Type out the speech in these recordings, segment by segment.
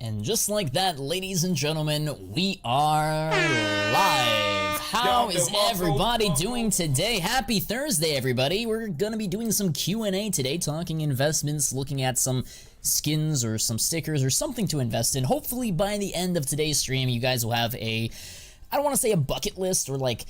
And just like that, ladies and gentlemen, we are live. How is everybody doing today? Happy Thursday, everybody. We're gonna be doing some Q&A today, talking investments, looking at some skins or some stickers or something to invest in. Hopefully by the end of today's stream, you guys will have a, I don't want to say a bucket list or like,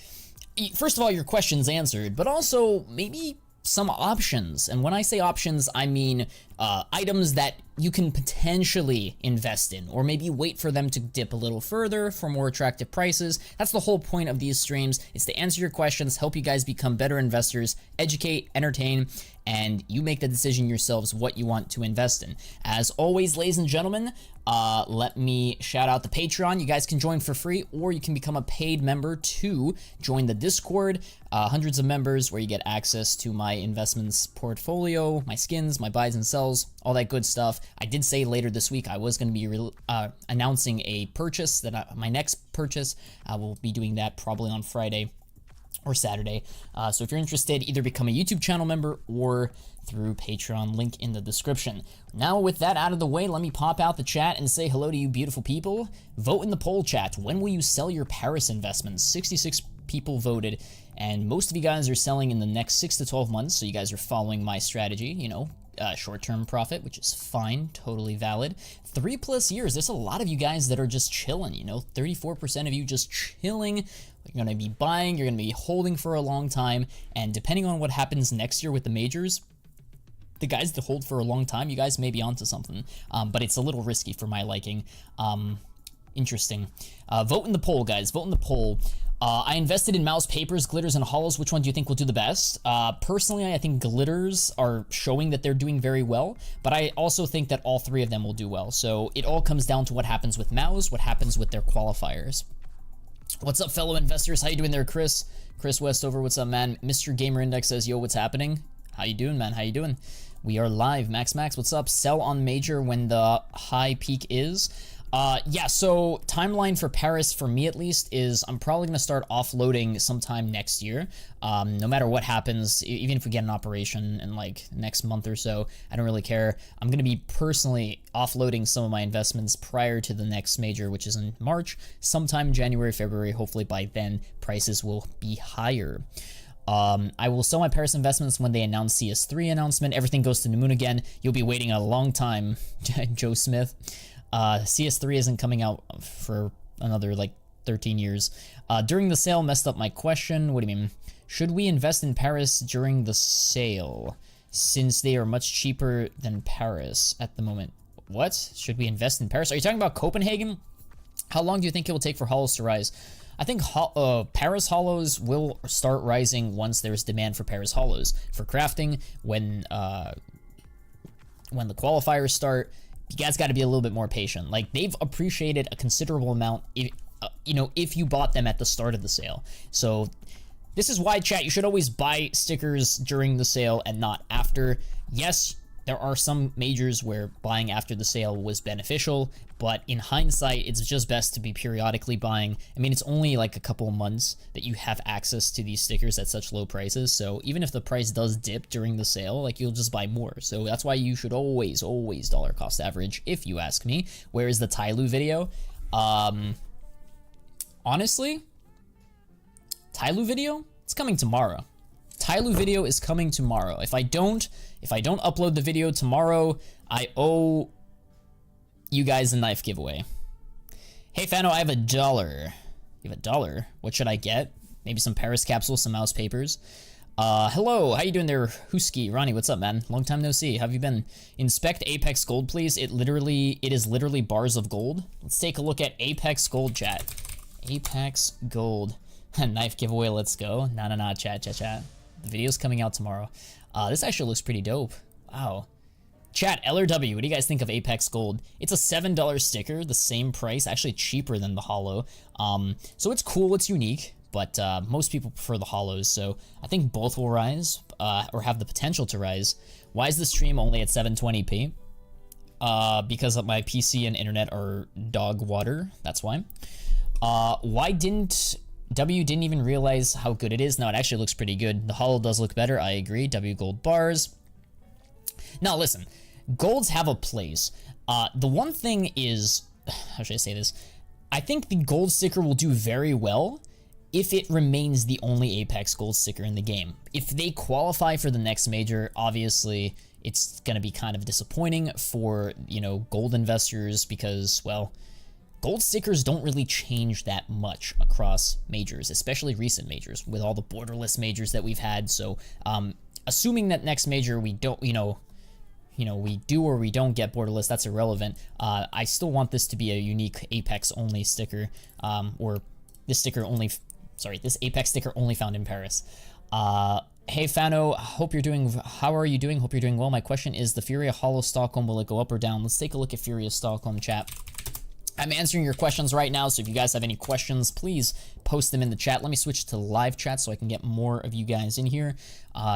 first of all, your questions answered, but also maybe some options. And when I say options, I mean items that you can potentially invest in, or maybe wait for them to dip a little further for more attractive prices. That's the whole point of these streams. It's to answer your questions, help you guys become better investors, educate, entertain, and you make the decision yourselves what you want to invest in. As always, ladies and gentlemen, let me shout out the Patreon. You guys can join for free, or you can become a paid member to join the Discord. Hundreds of members where you get access to my investments portfolio, my skins, my buys and sells, all that good stuff. I did say later this week I was going to be announcing a purchase, my next purchase. I will be doing that probably on Friday or Saturday. So if you're interested, either become a YouTube channel member or through Patreon, link in the description. Now with that out of the way, let me pop out the chat and say hello to you beautiful people. Vote in the poll chat. When will you sell your Paris investments? 66 people voted, and most of you guys are selling in the next 6 to 12 months, so you guys are following my strategy, you know, short-term profit, which is fine, totally valid. 3+ years, there's a lot of you guys that are just chilling, you know, 34% of you just chilling. You're gonna be buying, you're gonna be holding for a long time, and depending on what happens next year with the majors, the guys that hold for a long time, you guys may be onto something, but it's a little risky for my liking. Interesting. Vote in the poll, guys, vote in the poll. I invested in mouse papers, glitters, and hollows. Which one do you think will do the best? Personally, I think glitters are showing that they're doing very well, but I also think that all three of them will do well. So it all comes down to what happens with mouse, what happens with their qualifiers. What's up, fellow investors? How you doing there, Chris? Chris Westover, what's up, man? Mr. Gamer Index says, yo, what's happening? How you doing, man? How you doing? We are live. Max, what's up? Sell on major when the high peak is. Yeah, so timeline for Paris, for me at least, is I'm probably going to start offloading sometime next year. No matter what happens, even if we get an operation in like next month or so, I don't really care. I'm going to be personally offloading some of my investments prior to the next major, which is in March, sometime January, February. Hopefully by then prices will be higher. I will sell my Paris investments when they announce CS3 announcement. Everything goes to the moon again. You'll be waiting a long time, Joe Smith. CS3 isn't coming out for another like 13 years. During the sale, messed up my question. What do you mean? Should we invest in Paris during the sale since they are much cheaper than Paris at the moment? What? Should we invest in Paris? Are you talking about Copenhagen? How long do you think it will take for hollows to rise? I think Paris hollows will start rising once there's demand for Paris hollows. For crafting, when the qualifiers start, you guys got to be a little bit more patient. Like, they've appreciated a considerable amount, if, you know, if you bought them at the start of the sale. So this is why, chat, you should always buy stickers during the sale and not after. Yes, there are some majors where buying after the sale was beneficial, but in hindsight, it's just best to be periodically buying. I mean, it's only like a couple of months that you have access to these stickers at such low prices, so even if the price does dip during the sale, like, you'll just buy more. So that's why you should always dollar cost average, if you ask me. Where is the Tyloo video? Honestly, Tyloo video? It's coming tomorrow. Tyloo video is coming tomorrow. If I don't upload the video tomorrow, I owe you guys a knife giveaway. Hey Fano, I have $1. You have $1? What should I get? Maybe some Paris capsules, some mouse papers. Hello, how you doing there, Husky? Ronnie, what's up, man? Long time no see. How have you been? Inspect Apex Gold, please. It is literally bars of gold. Let's take a look at Apex Gold, chat. Apex Gold. Knife giveaway, let's go. Nah, chat. The video's coming out tomorrow. This actually looks pretty dope. Wow. Chat, LRW, what do you guys think of Apex Gold? It's a $7 sticker, the same price, actually cheaper than the hollow. So it's cool, it's unique, but most people prefer the hollows, so I think both will rise, or have the potential to rise. Why is the stream only at 720p? Because my PC and internet are dog water, that's why. Why didn't W didn't even realize how good it is? No, it actually looks pretty good. The hollow does look better, I agree. W gold bars. Now listen, golds have a place. The one thing is, how should I say this? I think the gold sticker will do very well if it remains the only Apex gold sticker in the game. If they qualify for the next major, obviously it's going to be kind of disappointing for, you know, gold investors because, well, gold stickers don't really change that much across majors, especially recent majors with all the borderless majors that we've had. So, assuming that next major we don't, we do or we don't get borderless, that's irrelevant. I still want this to be a unique Apex only sticker, or this sticker only, this Apex sticker only found in Paris. Hey Fano, how are you doing? Hope you're doing well. My question is, the Furia Hollow Stockholm, will it go up or down? Let's take a look at Furia Stockholm, chat. I'm answering your questions right now, so if you guys have any questions, please post them in the chat. Let me switch to live chat so I can get more of you guys in here.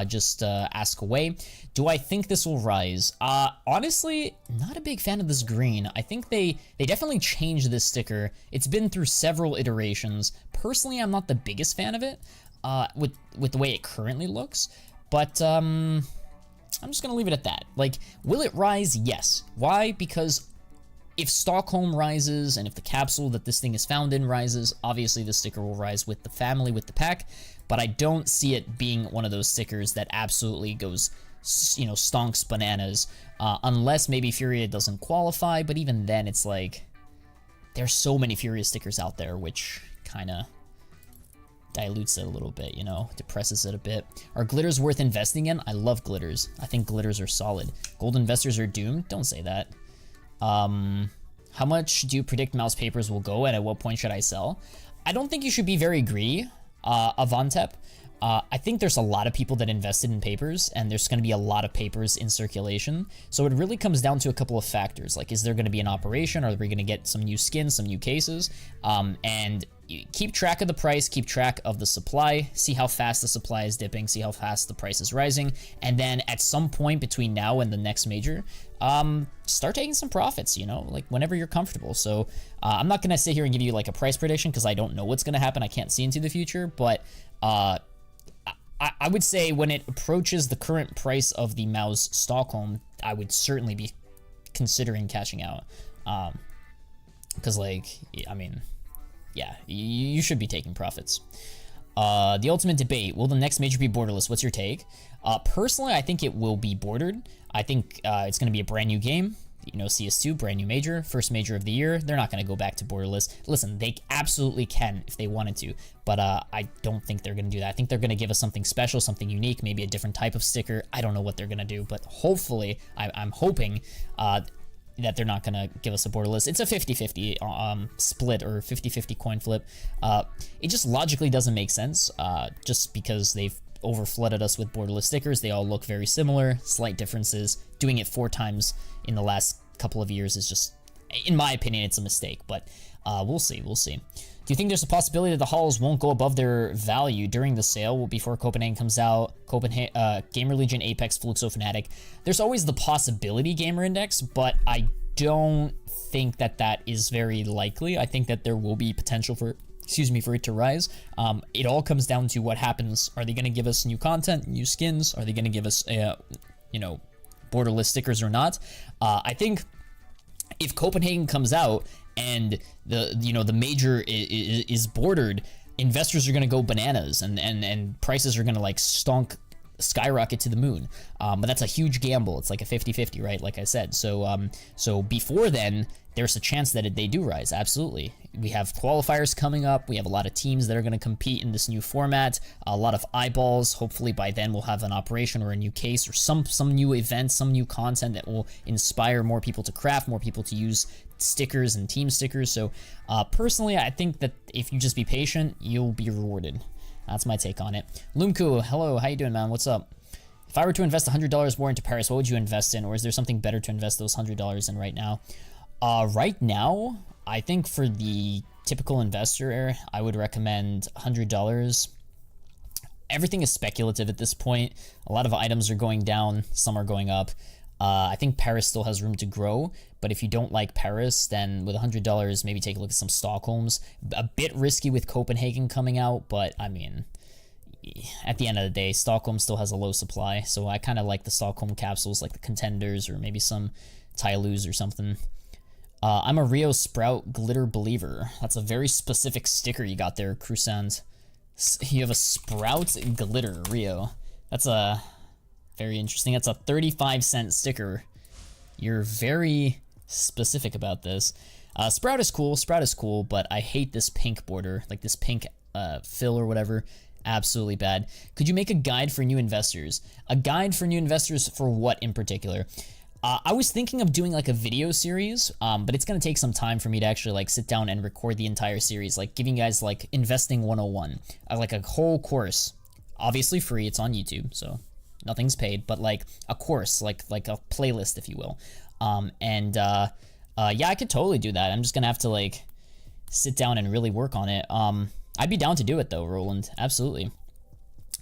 Just ask away. Do I think this will rise? Honestly, not a big fan of this green. I think they definitely changed this sticker. It's been through several iterations. Personally, I'm not the biggest fan of it with the way it currently looks, but I'm just gonna leave it at that. Like, will it rise? Yes. Why? Because if Stockholm rises, and if the capsule that this thing is found in rises, obviously the sticker will rise with the family, with the pack, but I don't see it being one of those stickers that absolutely goes, you know, stonks bananas, unless maybe Furia doesn't qualify, but even then it's like, there's so many Furia stickers out there, which kind of dilutes it a little bit, you know, depresses it a bit. Are glitters worth investing in? I love glitters. I think glitters are solid. Gold investors are doomed? Don't say that. How much do you predict mouse papers will go, and at what point should I sell? I don't think you should be very greedy, Avantep. I think there's a lot of people that invested in papers, and there's going to be a lot of papers in circulation. So it really comes down to a couple of factors. Like, is there going to be an operation? Are we going to get some new skins, some new cases? And keep track of the price, keep track of the supply, see how fast the supply is dipping, see how fast the price is rising, and then at some point between now and the next major, start taking some profits, you know, like whenever you're comfortable. So I'm not going to sit here and give you like a price prediction because I don't know what's going to happen. I can't see into the future, but I would say when it approaches the current price of the mouse Stockholm, I would certainly be considering cashing out. Because, like, I mean, yeah, you should be taking profits. The ultimate debate, will the next major be borderless? What's your take? Personally, I think it will be bordered. I think it's going to be a brand new game. You know, CS2, brand new major, first major of the year. They're not going to go back to borderless. Listen, they absolutely can if they wanted to, but I don't think they're going to do that. I think they're going to give us something special, something unique, maybe a different type of sticker. I don't know what they're going to do, but hopefully, I'm hoping that they're not going to give us a borderless. It's a 50-50 split or 50-50 coin flip. It just logically doesn't make sense just because they've over-flooded us with borderless stickers. They all look very similar, slight differences. Doing it 4 times in the last couple of years is just, in my opinion, it's a mistake, but we'll see, we'll see. Do you think there's a possibility that the halls won't go above their value during the sale before Copenhagen comes out? Gamer Legion, Apex, Fluxo, Fnatic. There's always the possibility, Gamer Index, but I don't think that that is very likely. I think that there will be potential for it to rise. It all comes down to what happens. Are they going to give us new content, new skins? Are they going to give us, borderless stickers or not? I think if Copenhagen comes out and the major is bordered, investors are going to go bananas and prices are going to like skyrocket to the moon. But that's a huge gamble. It's like a 50-50, right? Like I said. So before then, there's a chance that they do rise. Absolutely. We have qualifiers coming up. We have a lot of teams that are going to compete in this new format. A lot of eyeballs. Hopefully by then we'll have an operation or a new case or some new event, some new content that will inspire more people to craft, more people to use stickers and team stickers. So personally, I think that if you just be patient, you'll be rewarded. That's my take on it. Lumku, hello, how you doing, man? What's up? If I were to invest $100 more into Paris, what would you invest in? Or is there something better to invest those $100 in right now? Right now, I think for the typical investor, I would recommend $100. Everything is speculative at this point. A lot of items are going down, some are going up. I think Paris still has room to grow, but if you don't like Paris, then with $100, maybe take a look at some Stockholms. A bit risky with Copenhagen coming out, but I mean, at the end of the day, Stockholm still has a low supply, so I kind of like the Stockholm capsules, like the Contenders or maybe some Tylus or something. I'm a Rio Sprout Glitter Believer. That's a very specific sticker you got there, Crusand. You have a Sprout Glitter Rio. That's a very interesting. That's a 35-cent sticker. You're very specific about this. Sprout is cool, but I hate this pink border, like this pink fill or whatever. Absolutely bad. Could you make a guide for new investors? A guide for new investors for what in particular? I was thinking of doing like a video series, but it's gonna take some time for me to actually like sit down and record the entire series, like giving you guys like investing 101, like a whole course, obviously free. It's on YouTube, so nothing's paid, but like a course, like a playlist, if you will. Yeah, I could totally do that. I'm just gonna have to like sit down and really work on it. I'd be down to do it though, Roland. Absolutely.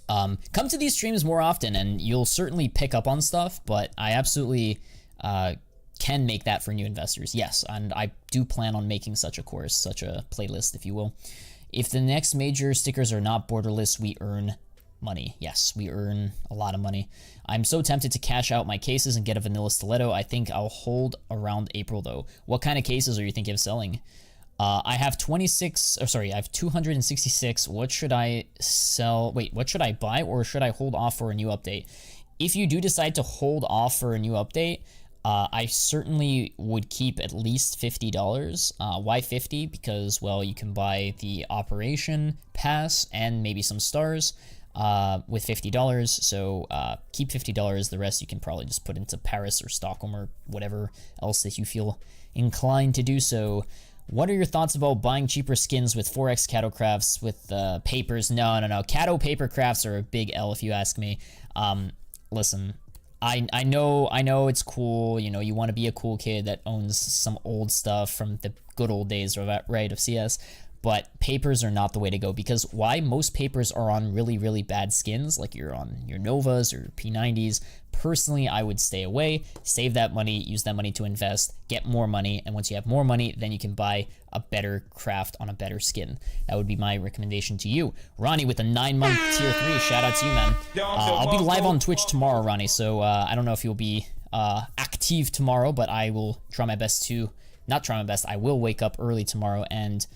Come to these streams more often and you'll certainly pick up on stuff, but I absolutely can make that for new investors. Yes, and I do plan on making such a course, such a playlist, if you will. If the next major stickers are not borderless, we earn money. Yes, we earn a lot of money. I'm so tempted to cash out my cases and get a vanilla stiletto. I think I'll hold around April though. What kind of cases are you thinking of selling? I have 266. What should I sell? Wait, what should I buy, or should I hold off for a new update? If you do decide to hold off for a new update, I certainly would keep at least $50. Why 50? Because, well, you can buy the Operation Pass and maybe some stars with $50. So keep $50. The rest you can probably just put into Paris or Stockholm or whatever else that you feel inclined to do so. What are your thoughts about buying cheaper skins with 4x Cato crafts with papers? No. Cato paper crafts are a big L if you ask me. Listen, I know it's cool. You know, you want to be a cool kid that owns some old stuff from the good old days, right, of CS. But papers are not the way to go, because why? Most papers are on really, really bad skins, like you're on your Novas or P90s. Personally, I would stay away, save that money, use that money to invest, get more money, and once you have more money, then you can buy a better craft on a better skin. That would be my recommendation to you. Ronnie with a 9-month tier 3, shout out to you, man. I'll be live on Twitch tomorrow, Ronnie, so I don't know if you'll be active tomorrow, but I will try my best to, not try my best, I will wake up early tomorrow and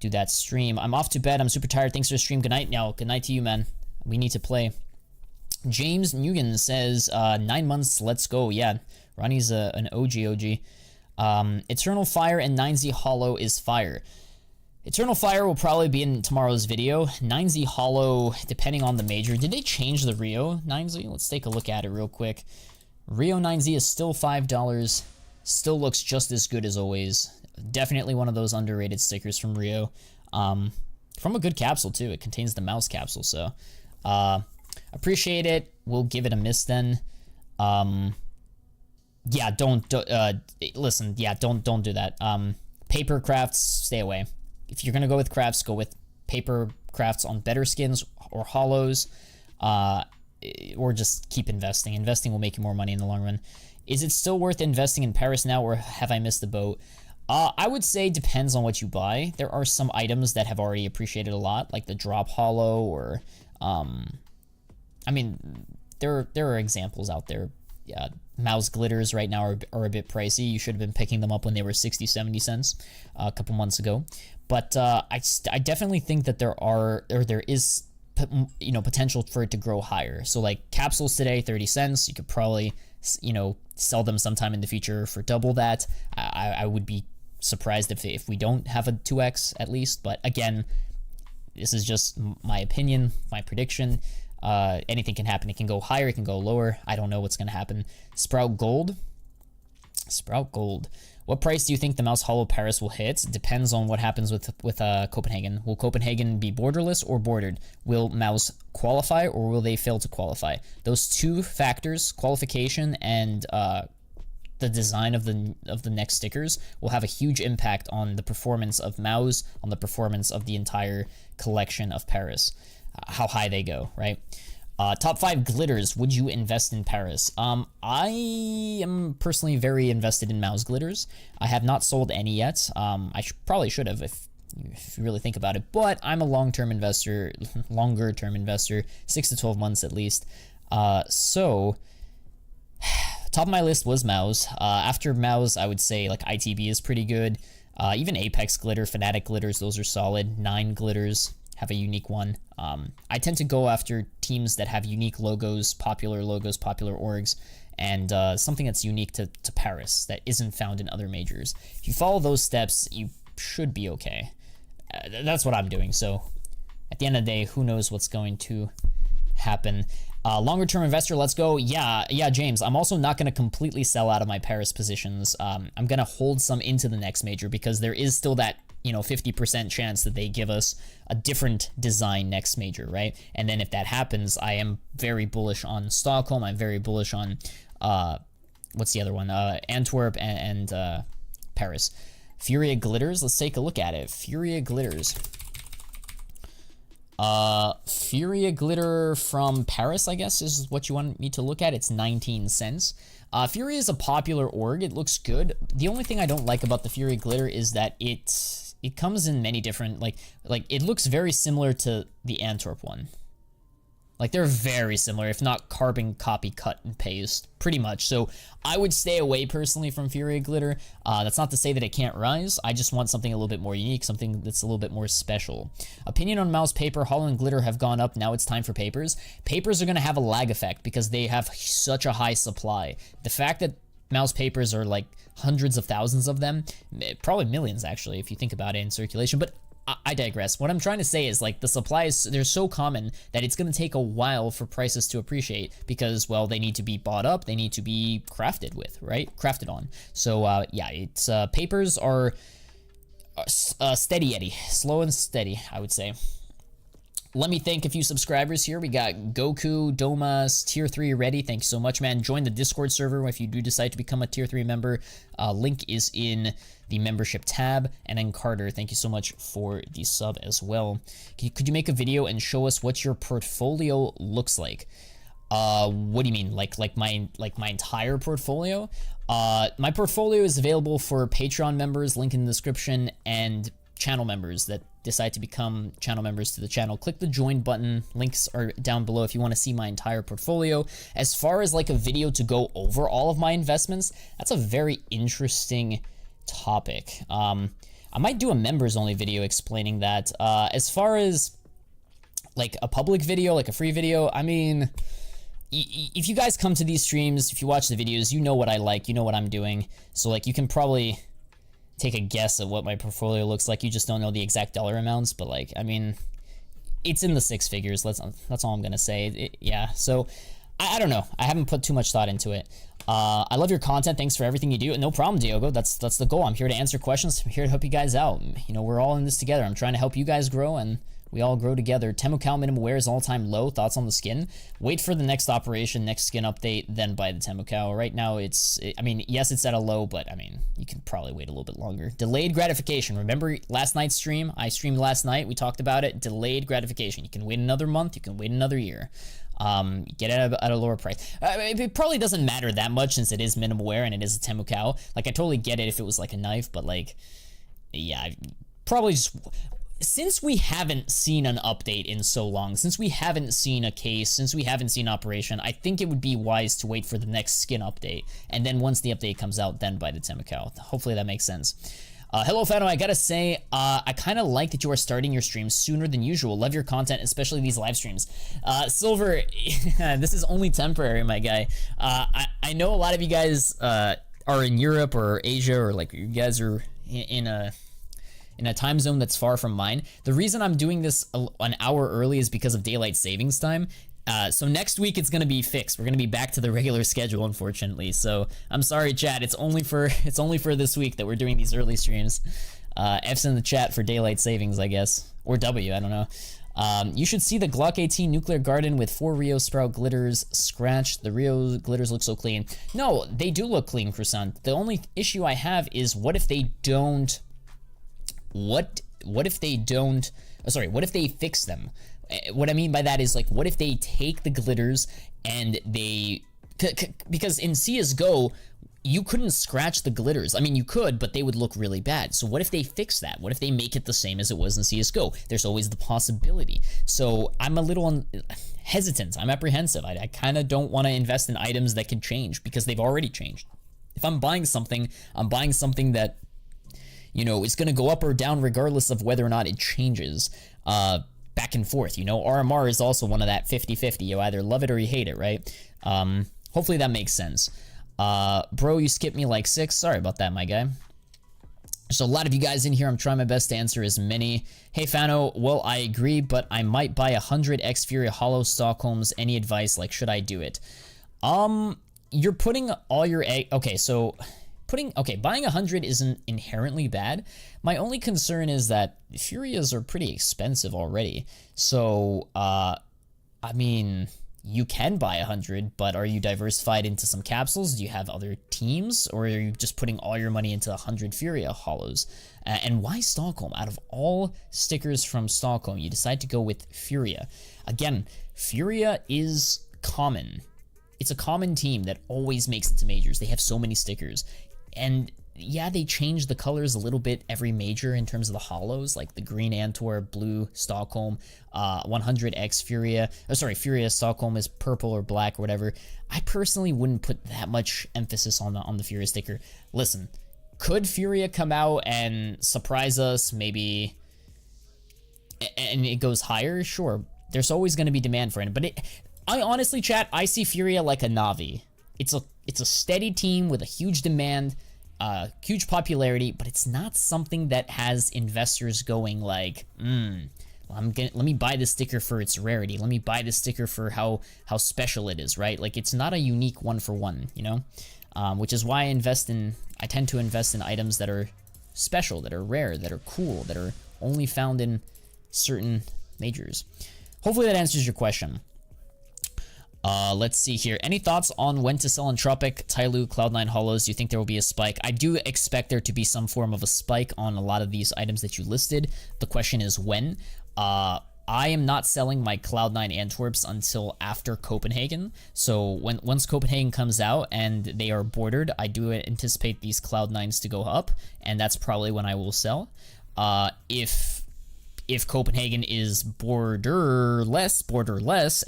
do that stream. I'm off to bed. I'm super tired. Thanks for the stream. Good night now. Good night to you, man. We need to play. James Nugent says, 9 months, let's go. Yeah, Ronnie's an OG. Eternal Fire and 9Z Hollow is fire. Eternal Fire will probably be in tomorrow's video. 9Z Hollow, depending on the major. Did they change the Rio 9Z? Let's take a look at it real quick. Rio 9Z is still $5. Still looks just as good as always. Definitely one of those underrated stickers from Rio. From a good capsule too. It contains the mouse capsule, so appreciate it. We'll give it a miss then. Yeah, listen, yeah, don't do that. Paper crafts, stay away. If you're gonna go with crafts, go with paper crafts on better skins or hollows, or just keep investing. Investing will make you more money in the long run. Is it still worth investing in Paris now, or have I missed the boat? I would say depends on what you buy. There are some items that have already appreciated a lot, like the drop hollow, or I mean, there are examples out there. Yeah, mouse glitters right now are a bit pricey. You should have been picking them up when they were 60-70 cents a couple months ago. But I definitely think that there is potential for it to grow higher. So like capsules today, 30 cents. You could probably sell them sometime in the future for double that. I would be surprised if we don't have a 2x at least. But again, this is just my opinion, my prediction. Anything can happen. It can go higher, it can go lower. I don't know what's going to happen. Sprout Gold. What price do you think the Mouse Hollow Paris will hit? Depends on what happens with Copenhagen. Will Copenhagen be borderless or bordered? Will Mouse qualify or will they fail to qualify? Those two factors, qualification and the design of the next stickers, will have a huge impact on the performance of Mouse, on the performance of the entire collection of Paris. How high they go, right? Top 5 glitters. Would you invest in Paris? I am personally very invested in Mouse glitters. I have not sold any yet. I probably should have. If if you really think about it. But I'm a long-term investor, longer-term investor, 6 to 12 months at least. So top of my list was Mouse. After Mouse, I would say like ITB is pretty good. Even Apex Glitter, Fnatic Glitters, those are solid. 9 Glitters have a unique one. I tend to go after teams that have unique logos, popular orgs, and something that's unique to Paris that isn't found in other majors. If you follow those steps, you should be okay. That's what I'm doing. So at the end of the day, who knows what's going to happen. Longer term investor, let's go. Yeah, James, I'm also not going to completely sell out of my Paris positions. I'm going to hold some into the next major because there is still that 50% chance that they give us a different design next major, right? And then if that happens, I am very bullish on Stockholm. I'm very bullish on what's the other one? Antwerp and Paris. Furia Glitters, let's take a look at it. Furia Glitters. Furia Glitter from Paris, I guess, is what you want me to look at. It's 19 cents. Furia is a popular org. It looks good. The only thing I don't like about the Furia Glitter is that it comes in many different, like it looks very similar to the Antwerp one. Like, they're very similar, if not carbon copy, cut, and paste, pretty much. So I would stay away personally from Furia Glitter. That's not to say that it can't rise. I just want something a little bit more unique, something that's a little bit more special. Opinion on Mouse Paper, Hollow and Glitter have gone up. Now it's time for Papers. Papers are going to have a lag effect because they have such a high supply. The fact that Mouse Papers are like hundreds of thousands of them, probably millions actually, if you think about it in circulation, but I digress. What I'm trying to say is, like, the supplies, they're so common that it's going to take a while for prices to appreciate because, well, they need to be bought up, they need to be crafted with, right? Crafted on. So, yeah, it's, Papers are steady Eddie. Slow and steady, I would say. Let me thank a few subscribers here. We got Goku, Domas, Tier 3 ready. Thank you so much, man. Join the Discord server if you do decide to become a Tier 3 member. Link is in the membership tab. And then Carter, thank you so much for the sub as well. Could you make a video and show us what your portfolio looks like? What do you mean? Like my entire portfolio? My portfolio is available for Patreon members, link in the description, and channel members that decide to become channel members to the channel. Click the join button. Links are down below if you want to see my entire portfolio. As far as like a video to go over all of my investments, that's a very interesting topic. I might do a members only video explaining that. As far as like a public video, like a free video, I mean, if you guys come to these streams, if you watch the videos, you know what I like, you know what I'm doing. So like you can probably take a guess at what my portfolio looks like. You just don't know the exact dollar amounts, but like, I mean, it's in the 6 figures. That's all I'm gonna say. Yeah, so I don't know. I haven't put too much thought into it. I love your content. Thanks for everything you do. No problem, Diogo. That's the goal. I'm here to answer questions. I'm here to help you guys out. You know, we're all in this together. I'm trying to help you guys grow, and we all grow together. Temucal minimum wear is all-time low. Thoughts on the skin? Wait for the next operation, next skin update, then buy the Temucal. Right now, I mean, yes, it's at a low, but I mean, you can probably wait a little bit longer. Delayed gratification. Remember last night's stream? I streamed last night. We talked about it. Delayed gratification. You can wait another month. You can wait another year. Get it at a lower price. It probably doesn't matter that much since it is minimal wear and it is a Temucal. Like, I totally get it if it was like a knife, but like, yeah, probably just... Since we haven't seen an update in so long, since we haven't seen a case, since we haven't seen operation, I think it would be wise to wait for the next skin update. And then once the update comes out, then buy the Temucal. Hopefully that makes sense. Hello, Fano. I gotta say, I kind of like that you are starting your streams sooner than usual. Love your content, especially these live streams. Silver, this is only temporary, my guy. I know a lot of you guys are in Europe or Asia, or like you guys are in a time zone that's far from mine. The reason I'm doing this an hour early is because of daylight savings time. So next week it's gonna be fixed. We're gonna be back to the regular schedule, unfortunately. So I'm sorry, chat. It's only for this week that we're doing these early streams. F's in the chat for daylight savings, I guess, or W. I don't know. You should see the Glock 18 Nuclear Garden with 4 Rio Sprout glitters scratched. The Rio glitters look so clean. No, they do look clean, Croissant. The only issue I have is what if they don't. What if they don't, sorry, what if they fix them? What I mean by that is, like, what if they take the glitters and they, because in CSGO, you couldn't scratch the glitters. I mean, you could, but they would look really bad. So what if they fix that? What if they make it the same as it was in CSGO? There's always the possibility. So I'm a little hesitant. I'm apprehensive. I kind of don't want to invest in items that can change because they've already changed. If I'm buying something that, you know, is going to go up or down regardless of whether or not it changes back and forth. You know, RMR is also one of that 50-50. You either love it or you hate it, right? Hopefully that makes sense. Bro, you skipped me like 6. Sorry about that, my guy. There's a lot of you guys in here. I'm trying my best to answer as many. Hey, Fano, well, I agree, but I might buy 100 X Fury Hollow Stockholms. Any advice? Like, should I do it? You're putting all your egg... Okay, so... buying 100 isn't inherently bad. My only concern is that Furias are pretty expensive already. So, I mean... You can buy 100, but are you diversified into some capsules? Do you have other teams? Or are you just putting all your money into 100 Furia Hollows? And why Stockholm? Out of all stickers from Stockholm, you decide to go with Furia. Again, Furia is common. It's a common team that always makes it to majors. They have so many stickers. And yeah, they change the colors a little bit every major in terms of the hollows, like the green Antwerp, blue Stockholm, 100X Furia. Oh, sorry, Furia Stockholm is purple or black or whatever. I personally wouldn't put that much emphasis on the Furia sticker. Listen, could Furia come out and surprise us, maybe, and it goes higher? Sure, there's always going to be demand for it. But I honestly, chat, I see Furia like a Navi. It's a steady team with a huge demand. Huge popularity, but it's not something that has investors going like, let me buy this sticker for its rarity. Let me buy this sticker for how special it is, right? Like, it's not a unique one for one, you know? Which is why I tend to invest in items that are special, that are rare, that are cool, that are only found in certain majors. Hopefully that answers your question. Let's see here. Any thoughts on when to sell Entropic, Tyloo, Cloud9 Hollows? Do you think there will be a spike? I do expect there to be some form of a spike on a lot of these items that you listed. The question is when. I am not selling my Cloud9 Antwerps until after Copenhagen. So once Copenhagen comes out and they are bordered, I do anticipate these Cloud9s to go up, and that's probably when I will sell. If Copenhagen is borderless,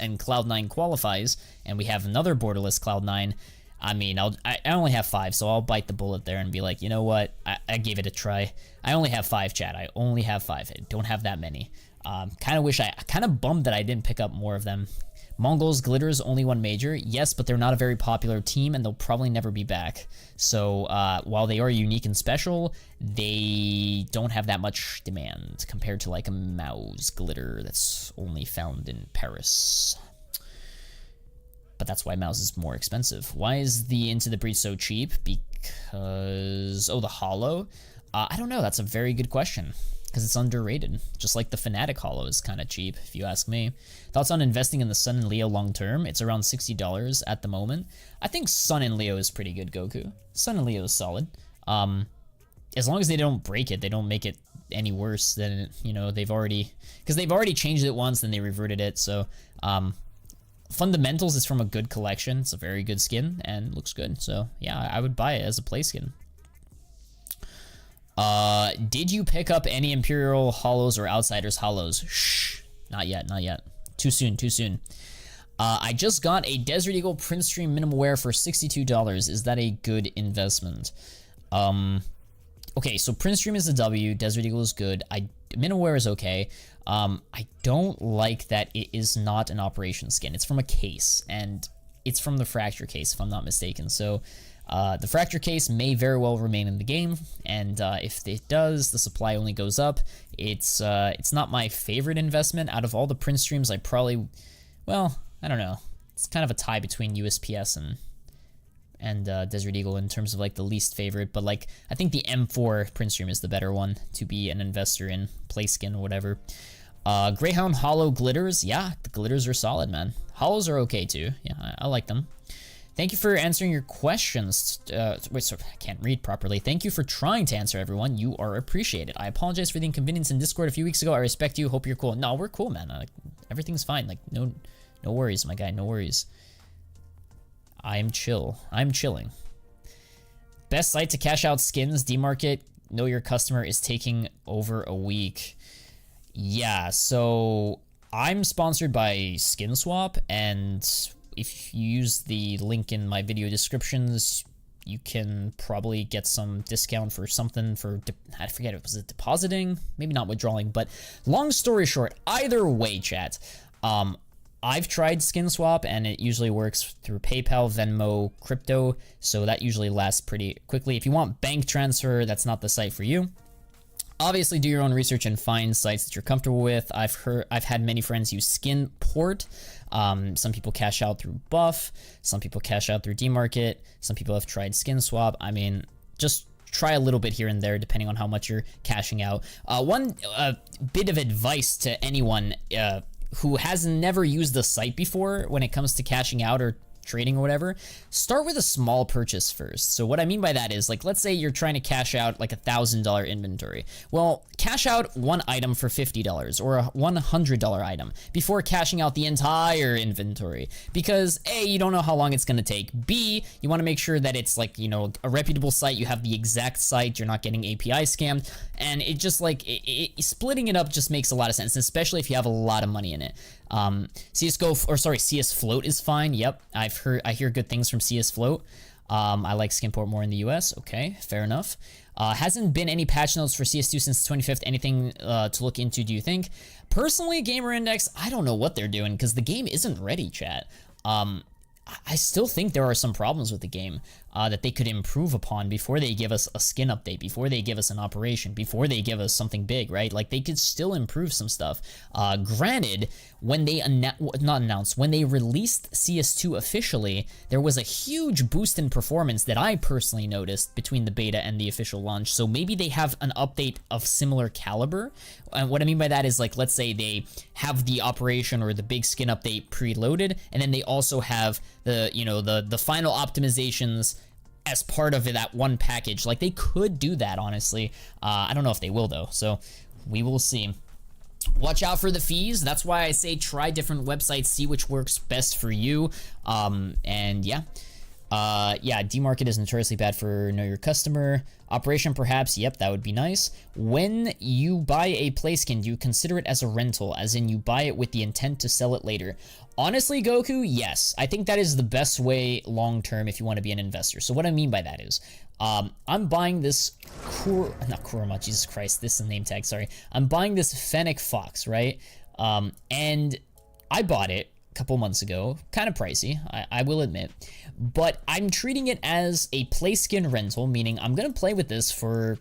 and Cloud9 qualifies, and we have another borderless Cloud9, I mean, I only have 5, so I'll bite the bullet there and be like, you know what, I gave it a try. I only have 5, chat. I only have 5. I don't have that many. Kind of bummed that I didn't pick up more of them. Mongols Glitters only one major. Yes, but they're not a very popular team, and they'll probably never be back. So while they are unique and special, they don't have that much demand compared to like a Mouse Glitter that's only found in Paris. But that's why Mouse is more expensive. Why is the Into the Breach so cheap? Because... oh, the Hollow? I don't know. That's a very good question. Because it's underrated. Just like the Fnatic Hollow is kind of cheap, if you ask me. Thoughts on investing in the Sun and Leo long term? It's around $60 at the moment. I think Sun and Leo is pretty good, Goku. Sun and Leo is solid. As long as they don't break it, they don't make it any worse than, you know, they've already... because they've already changed it once, then they reverted it, so... Fundamentals is from a good collection. It's a very good skin, and looks good. So, yeah, I would buy it as a play skin. Did you pick up any Imperial Hollows or Outsiders Hollows? Shh. Not yet, not yet. Too soon, too soon. I just got a Desert Eagle Print Stream Minimal Wear for $62. Is that a good investment? Okay, so Print Stream is a W. Desert Eagle is good. Minimal Wear is okay. I don't like that it is not an operation skin. It's from a case, and it's from the Fracture case, if I'm not mistaken. So, the Fracture case may very well remain in the game, and if it does, the supply only goes up. It's not my favorite investment. Out of all the print streams, I probably, well, I don't know. It's kind of a tie between USPS and Desert Eagle in terms of like the least favorite, but like I think the M4 print stream is the better one to be an investor in, play skin or whatever. Greyhound Hollow Glitters, yeah, the glitters are solid, man. Hollows are okay too, yeah, I like them. Thank you for answering your questions. Wait, sorry, I can't read properly. Thank you for trying to answer, everyone. You are appreciated. I apologize for the inconvenience in Discord a few weeks ago. I respect you. Hope you're cool. No, we're cool, man. Everything's fine. Like, no worries, my guy. No worries. I'm chill. I'm chilling. Best site to cash out skins, D-Market, know your customer is taking over a week. Yeah, so I'm sponsored by SkinSwap, and if you use the link in my video descriptions, you can probably get some discount for something for, I forget, was it depositing? Maybe not withdrawing, but long story short, either way, chat, I've tried SkinSwap, and it usually works through PayPal, Venmo, crypto, so that usually lasts pretty quickly. If you want bank transfer, that's not the site for you. Obviously, do your own research and find sites that you're comfortable with. I've had many friends use Skinport. Some people cash out through Buff. Some people cash out through D-Market. Some people have tried SkinSwap. I mean, just try a little bit here and there depending on how much you're cashing out. One bit of advice to anyone who has never used the site before when it comes to cashing out or trading or whatever, start with a small purchase first. So what I mean by that is, like, let's say you're trying to cash out like $1,000 inventory. Well, cash out one item for $50 or a $100 item before cashing out the entire inventory, because A, you don't know how long it's going to take. B, you want to make sure that it's like, you know, a reputable site. You have the exact site. You're not getting API scammed, and it just like splitting it up just makes a lot of sense, especially if you have a lot of money in it. CSGO, or sorry, CS Float is fine. Yep, I hear good things from CS Float. I like Skinport more in the US. Okay, fair enough. Hasn't been any patch notes for CS2 since 25th. Anything to look into, do you think? Personally, Gamer Index, I don't know what they're doing because the game isn't ready, chat. I still think there are some problems with the game that they could improve upon before they give us a skin update, before they give us an operation, before they give us something big, right? Like, they could still improve some stuff. Granted, when they when they released CS2 officially, there was a huge boost in performance that I personally noticed between the beta and the official launch. So maybe they have an update of similar caliber. And what I mean by that is, like, let's say they have the operation or the big skin update preloaded, and then they also have the, you know, the final optimizations as part of that one package. Like, they could do that, honestly. I don't know if they will, though, so we will see. Watch out for the fees. That's why I say try different websites, see which works best for you. And yeah. Yeah, D-Market is notoriously bad for know your customer. Operation, perhaps, yep, that would be nice. When you buy a play skin, do you consider it as a rental, as in you buy it with the intent to sell it later? Honestly, Goku, yes. I think that is the best way long-term if you want to be an investor. So what I mean by that is, I'm buying this not Kurama, Jesus Christ, this is a name tag, sorry. I'm buying this Fennec Fox, right? And I bought it a couple months ago, kind of pricey, I will admit, but I'm treating it as a play skin rental, meaning I'm gonna play with this for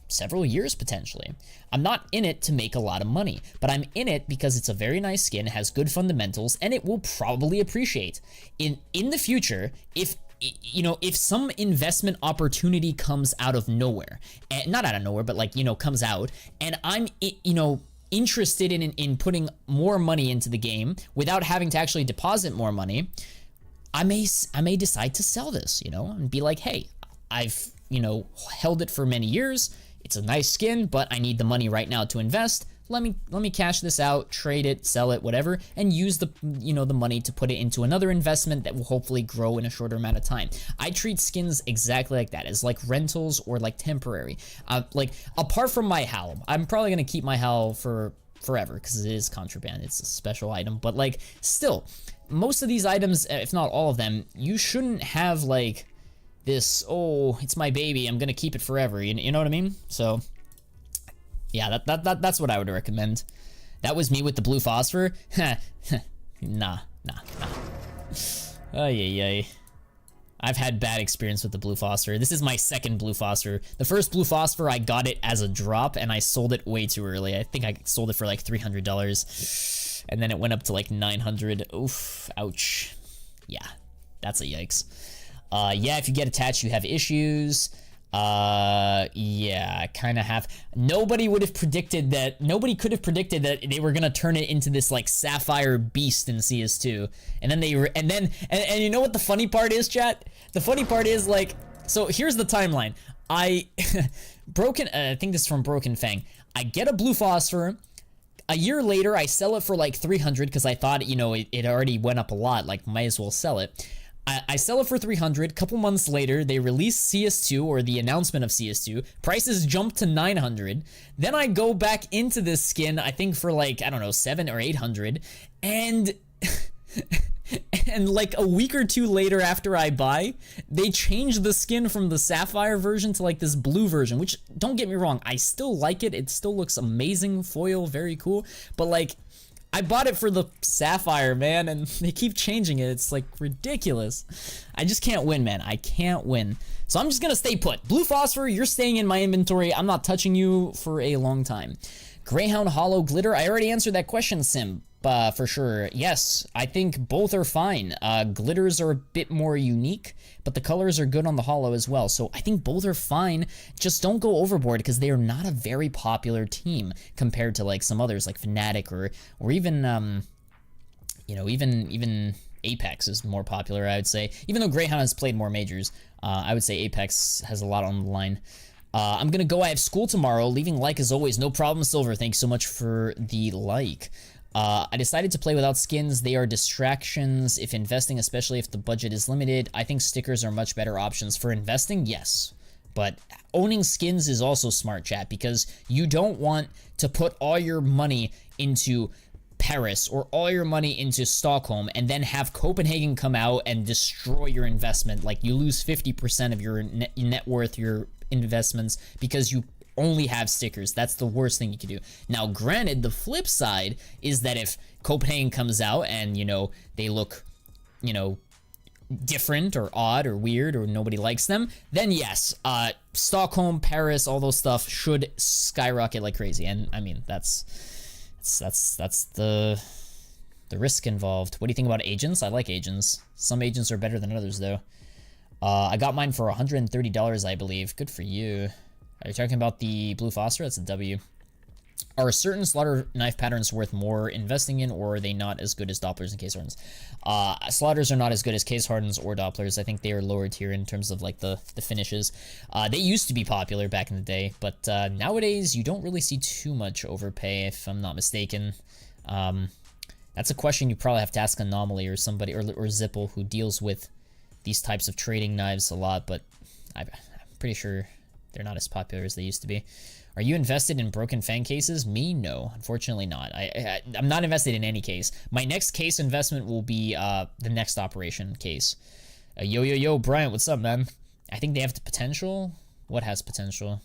several years potentially. I'm not in it to make a lot of money, but I'm in it because it's a very nice skin, has good fundamentals, and it will probably appreciate in the future if, you know, if some investment opportunity comes out of nowhere, and not out of nowhere, but like, you know, comes out, and I'm, you know, interested in putting more money into the game without having to actually deposit more money, I may decide to sell this, you know, and be like, hey, I've, you know, held it for many years. It's a nice skin, but I need the money right now to invest. Let me cash this out, trade it, sell it, whatever, and use the, you know, the money to put it into another investment that will hopefully grow in a shorter amount of time. I treat skins exactly like that, as like rentals or like temporary. Like, apart from my HAL, I'm probably gonna keep my HAL for forever because it is contraband. It's a special item, but like, still, most of these items, if not all of them, you shouldn't have like this, oh, it's my baby, I'm gonna keep it forever. You know what I mean? So yeah, that's what I would recommend. That was me with the blue phosphor. Nah. Ay. I've had bad experience with the blue phosphor. This is my second blue phosphor. The first blue phosphor, I got it as a drop and I sold it way too early. I think I sold it for like $300 and then it went up to like 900. Oof, ouch. Yeah, that's a yikes. Yeah, if you get attached, you have issues. Yeah, I kind of have. Nobody could have predicted that they were gonna turn it into this like sapphire beast in CS2, and then and you know what the funny part is, chat? The funny part is, like, so here's the timeline. I think this is from Broken Fang. I get a blue phosphor. A year later, I sell it for like 300 because I thought, you know, it already went up a lot. Like, might as well sell it. I sell it for 300. Couple months later, they release CS2 or the announcement of CS2. Prices jump to 900. Then I go back into this skin, I think for like, I don't know, 700 or 800. And and like a week or two later after I buy, they change the skin from the sapphire version to like this blue version, which, don't get me wrong, I still like it. It still looks amazing, foil, very cool. But like, I bought it for the sapphire, man, and they keep changing it. It's like ridiculous. I just can't win, man. I can't win. So I'm just gonna stay put. Blue Phosphor, you're staying in my inventory. I'm not touching you for a long time. Greyhound Hollow Glitter, I already answered that question, Sim. For sure. Yes, I think both are fine. Glitters are a bit more unique, but the colors are good on the Hollow as well. So I think both are fine. Just don't go overboard because they are not a very popular team compared to like some others like Fnatic or even you know, even Apex is more popular, I would say. Even though Greyhound has played more majors, I would say Apex has a lot on the line. I'm gonna go. I have school tomorrow. Leaving like as always. No problem, Silver. Thanks so much for the like. I decided to play without skins. They are distractions if investing, especially if the budget is limited. I think stickers are much better options for investing, yes. But owning skins is also smart, chat, because you don't want to put all your money into Paris or all your money into Stockholm and then have Copenhagen come out and destroy your investment. Like, you lose 50% of your net worth, your investments, because you only have stickers. That's the worst thing you can do. Now, granted, the flip side is that if Copenhagen comes out and, you know, they look, you know, different or odd or weird or nobody likes them, then yes, Stockholm, Paris, all those stuff should skyrocket like crazy. And I mean, that's the risk involved. What do you think about agents? I like agents. Some agents are better than others, though. I got mine for $130, I believe. Good for you. Are you talking about the blue phosphor? That's a W. Are certain slaughter knife patterns worth more investing in, or are they not as good as Dopplers and case hardens? Slaughters are not as good as case hardens or Dopplers. I think they are lower tier in terms of like the finishes. They used to be popular back in the day, but nowadays you don't really see too much overpay, if I'm not mistaken. That's a question you probably have to ask Anomaly or somebody, or Zipple, who deals with these types of trading knives a lot, but I'm pretty sure they're not as popular as they used to be. Are you invested in broken fan cases? Me? No, unfortunately not. I'm not invested in any case. My next case investment will be the next operation case. Yo, Bryant, what's up, man? I think they have the potential. What has potential?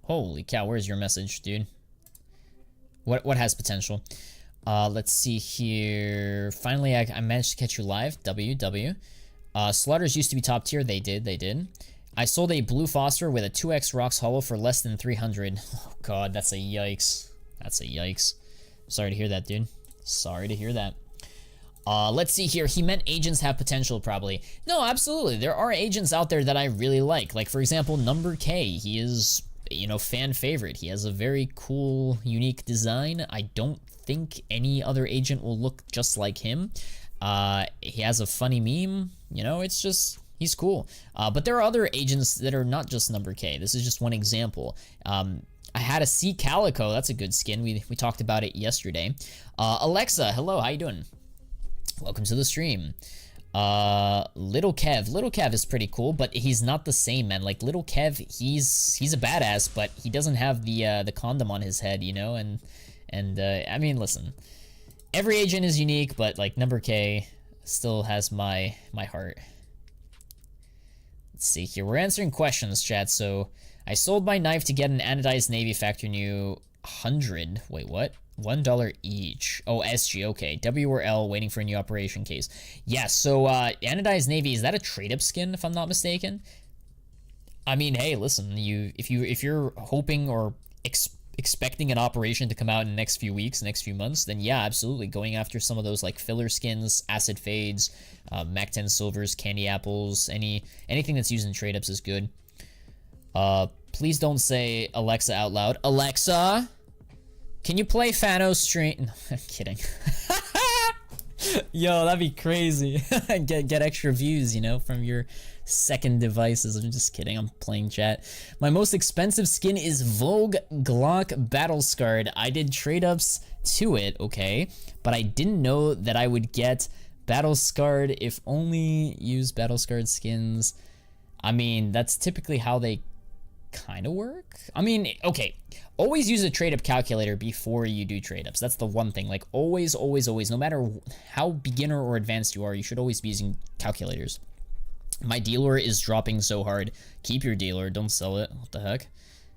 Holy cow, where's your message, dude? What has potential? Let's see here. Finally, I managed to catch you live. WW. Slaughters used to be top tier. They did. I sold a blue phosphor with a 2x rocks hollow for less than 300. Oh god, that's a yikes. That's a yikes. Sorry to hear that, dude. Sorry to hear that. Let's see here. He meant agents have potential, probably. No, absolutely. There are agents out there that I really like. Like, for example, Number K. He is, you know, fan favorite. He has a very cool, unique design. I don't think any other agent will look just like him. He has a funny meme. You know, it's just... he's cool. But there are other agents that are not just Number K. This is just one example. I had a C Calico. That's a good skin. We talked about it yesterday. Alexa, hello. How you doing? Welcome to the stream. Little Kev. Little Kev is pretty cool, but he's not the same, man. Like, Little Kev, he's a badass, but he doesn't have the condom on his head, you know? And I mean, listen. Every agent is unique, but, like, Number K still has my heart. Let's see here. We're answering questions, chat. So, I sold my knife to get an anodized Navy factory new 100. Wait, what? $1 each. Oh, SG. Okay. W or L, waiting for a new operation case. Yes. So, anodized Navy, is that a trade-up skin, if I'm not mistaken? I mean, hey, listen. If you're hoping or expecting an operation to come out in the next few weeks, next few months, then yeah, absolutely. Going after some of those like filler skins, acid fades, Mac 10 silvers, candy apples, anything that's used in trade ups is good. Please don't say Alexa out loud. Alexa, can you play Fano stream? No, I'm kidding. Yo, that'd be crazy. get extra views, you know, from your second devices. I'm just kidding. I'm playing chat. My most expensive skin is Vogue Glock Battle Scarred. I did trade ups to it, okay, but I didn't know that I would get Battle Scarred, if only use Battle Scarred skins. I mean, that's typically how they kind of work. I mean, okay, always use a trade up calculator before you do trade ups. That's the one thing. Like, always, no matter how beginner or advanced you are, you should always be using calculators. My dealer is dropping so hard. Keep your dealer, don't sell it. What the heck?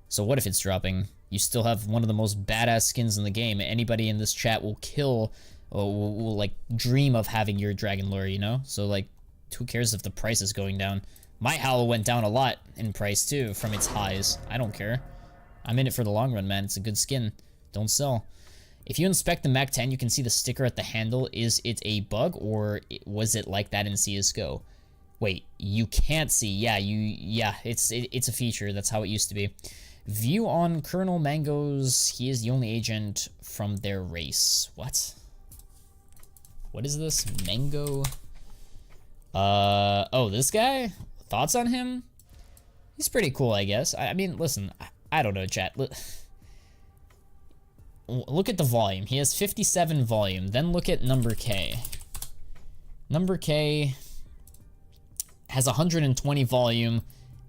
So what if it's dropping? You still have one of the most badass skins in the game. Anybody in this chat will kill, or will like dream of having your Dragon Lure, you know? So like, who cares if the price is going down? My Howl went down a lot in price too from its highs. I don't care. I'm in it for the long run, man. It's a good skin. Don't sell. If you inspect the Mac 10, you can see the sticker at the handle. Is it a bug, or was it like that in CSGO? Wait, you can't see. Yeah, it's a feature. That's how it used to be. View on Colonel Mangoes. He is the only agent from their race. What? What is this? Mango? Oh, this guy? Thoughts on him? He's pretty cool, I guess. I mean, listen, I don't know, chat. Look at the volume. He has 57 volume. Then look at number K. Number K has 120 volume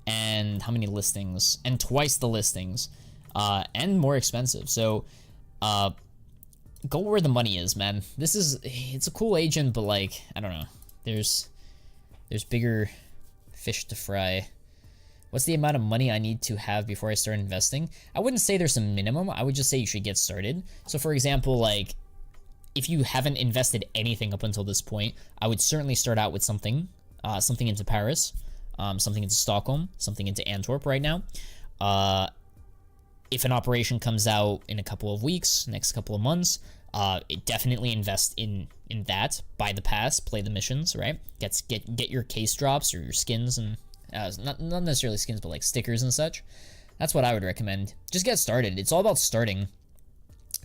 and how many listings? And twice the listings. And more expensive. So, go where the money is, man. It's a cool agent, but like, I don't know. There's bigger fish to fry. What's the amount of money I need to have before I start investing? I wouldn't say there's a minimum. I would just say you should get started. So for example, like, if you haven't invested anything up until this point, I would certainly start out with something into Paris, something into Stockholm, something into Antwerp right now. If an operation comes out in a couple of weeks, next couple of months, definitely invest in that. Buy the pass, play the missions, right? Get your case drops or your skins, and not necessarily skins, but like stickers and such. That's what I would recommend. Just get started. It's all about starting.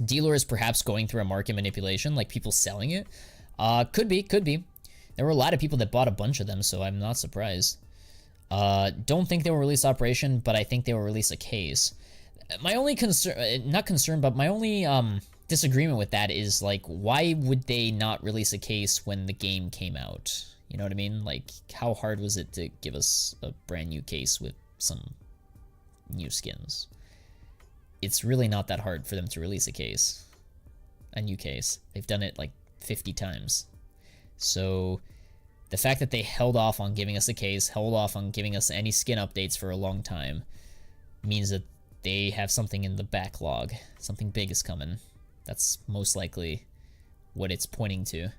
Dealer is perhaps going through a market manipulation, like people selling it. Could be. There were a lot of people that bought a bunch of them, so I'm not surprised. Don't think they will release operation, but I think they will release a case. My only my only disagreement with that is, like, why would they not release a case when the game came out? You know what I mean? Like, how hard was it to give us a brand new case with some new skins? It's really not that hard for them to release a new case. They've done it like 50 times. So the fact that they held off on giving us a case, held off on giving us any skin updates for a long time, means that they have something in the backlog. Something big is coming. That's most likely what it's pointing to.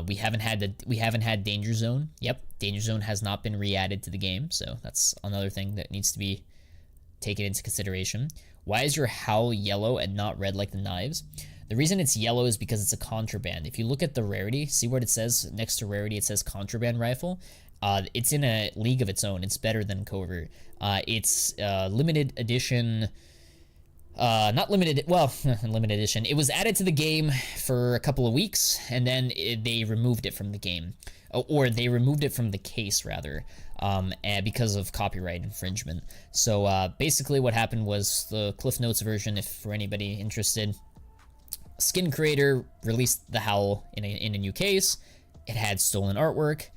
We haven't had Danger Zone. Yep, Danger Zone has not been re-added to the game, so that's another thing that needs to be taken into consideration. Why is your Howl yellow and not red like the knives? The reason it's yellow is because it's a Contraband. If you look at the rarity, see what it says next to rarity, it says Contraband rifle. It's in a league of its own. It's better than Covert. It's limited edition. Not limited, well, limited edition. It was added to the game for a couple of weeks, and then they removed it from the game. Or they removed it from the case, rather, because of copyright infringement. So basically what happened was the Cliff Notes version, if for anybody interested, Skin Creator released the Howl in a new case. It had stolen artwork.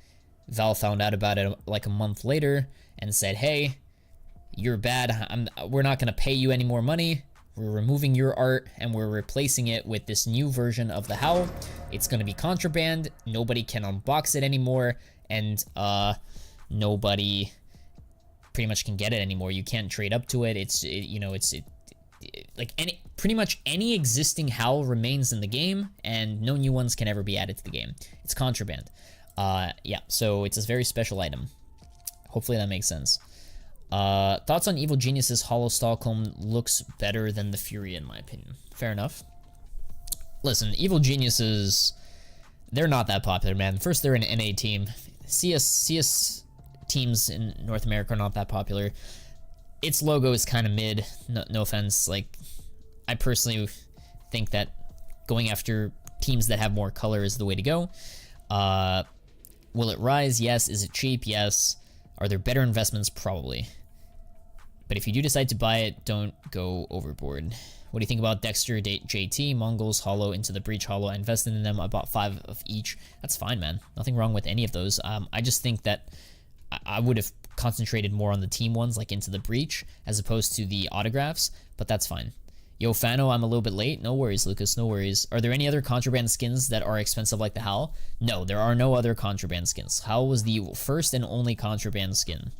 Valve found out about it like a month later and said, hey, you're bad. We're not going to pay you any more money. We're removing your art and we're replacing it with this new version of the Howl. It's going to be Contraband. Nobody can unbox it anymore, and nobody pretty much can get it anymore. You can't trade up to it. Like pretty much any existing Howl remains in the game, and no new ones can ever be added to the game. It's Contraband. Yeah, so it's a very special item. Hopefully that makes sense. Thoughts on Evil Genius's Hollow Stockholm looks better than the Fury, in my opinion. Fair enough. Listen, Evil Geniuses, they're not that popular, man. First, they're an NA team. CS teams in North America are not that popular. Its logo is kind of mid. No offense. Like, I personally think that going after teams that have more color is the way to go. Will it rise? Yes. Is it cheap? Yes. Are there better investments? Probably. But if you do decide to buy it, don't go overboard. What do you think about Dexter, JT, Mongols, Hollow, Into the Breach, Hollow? I invested in them. I bought 5 of each. That's fine, man. Nothing wrong with any of those. I just think that I would have concentrated more on the team ones, like Into the Breach, as opposed to the autographs, but that's fine. Yo, Fano, I'm a little bit late. No worries, Lucas, no worries. Are there any other Contraband skins that are expensive like the Howl? No, there are no other Contraband skins. Howl was the first and only Contraband skin.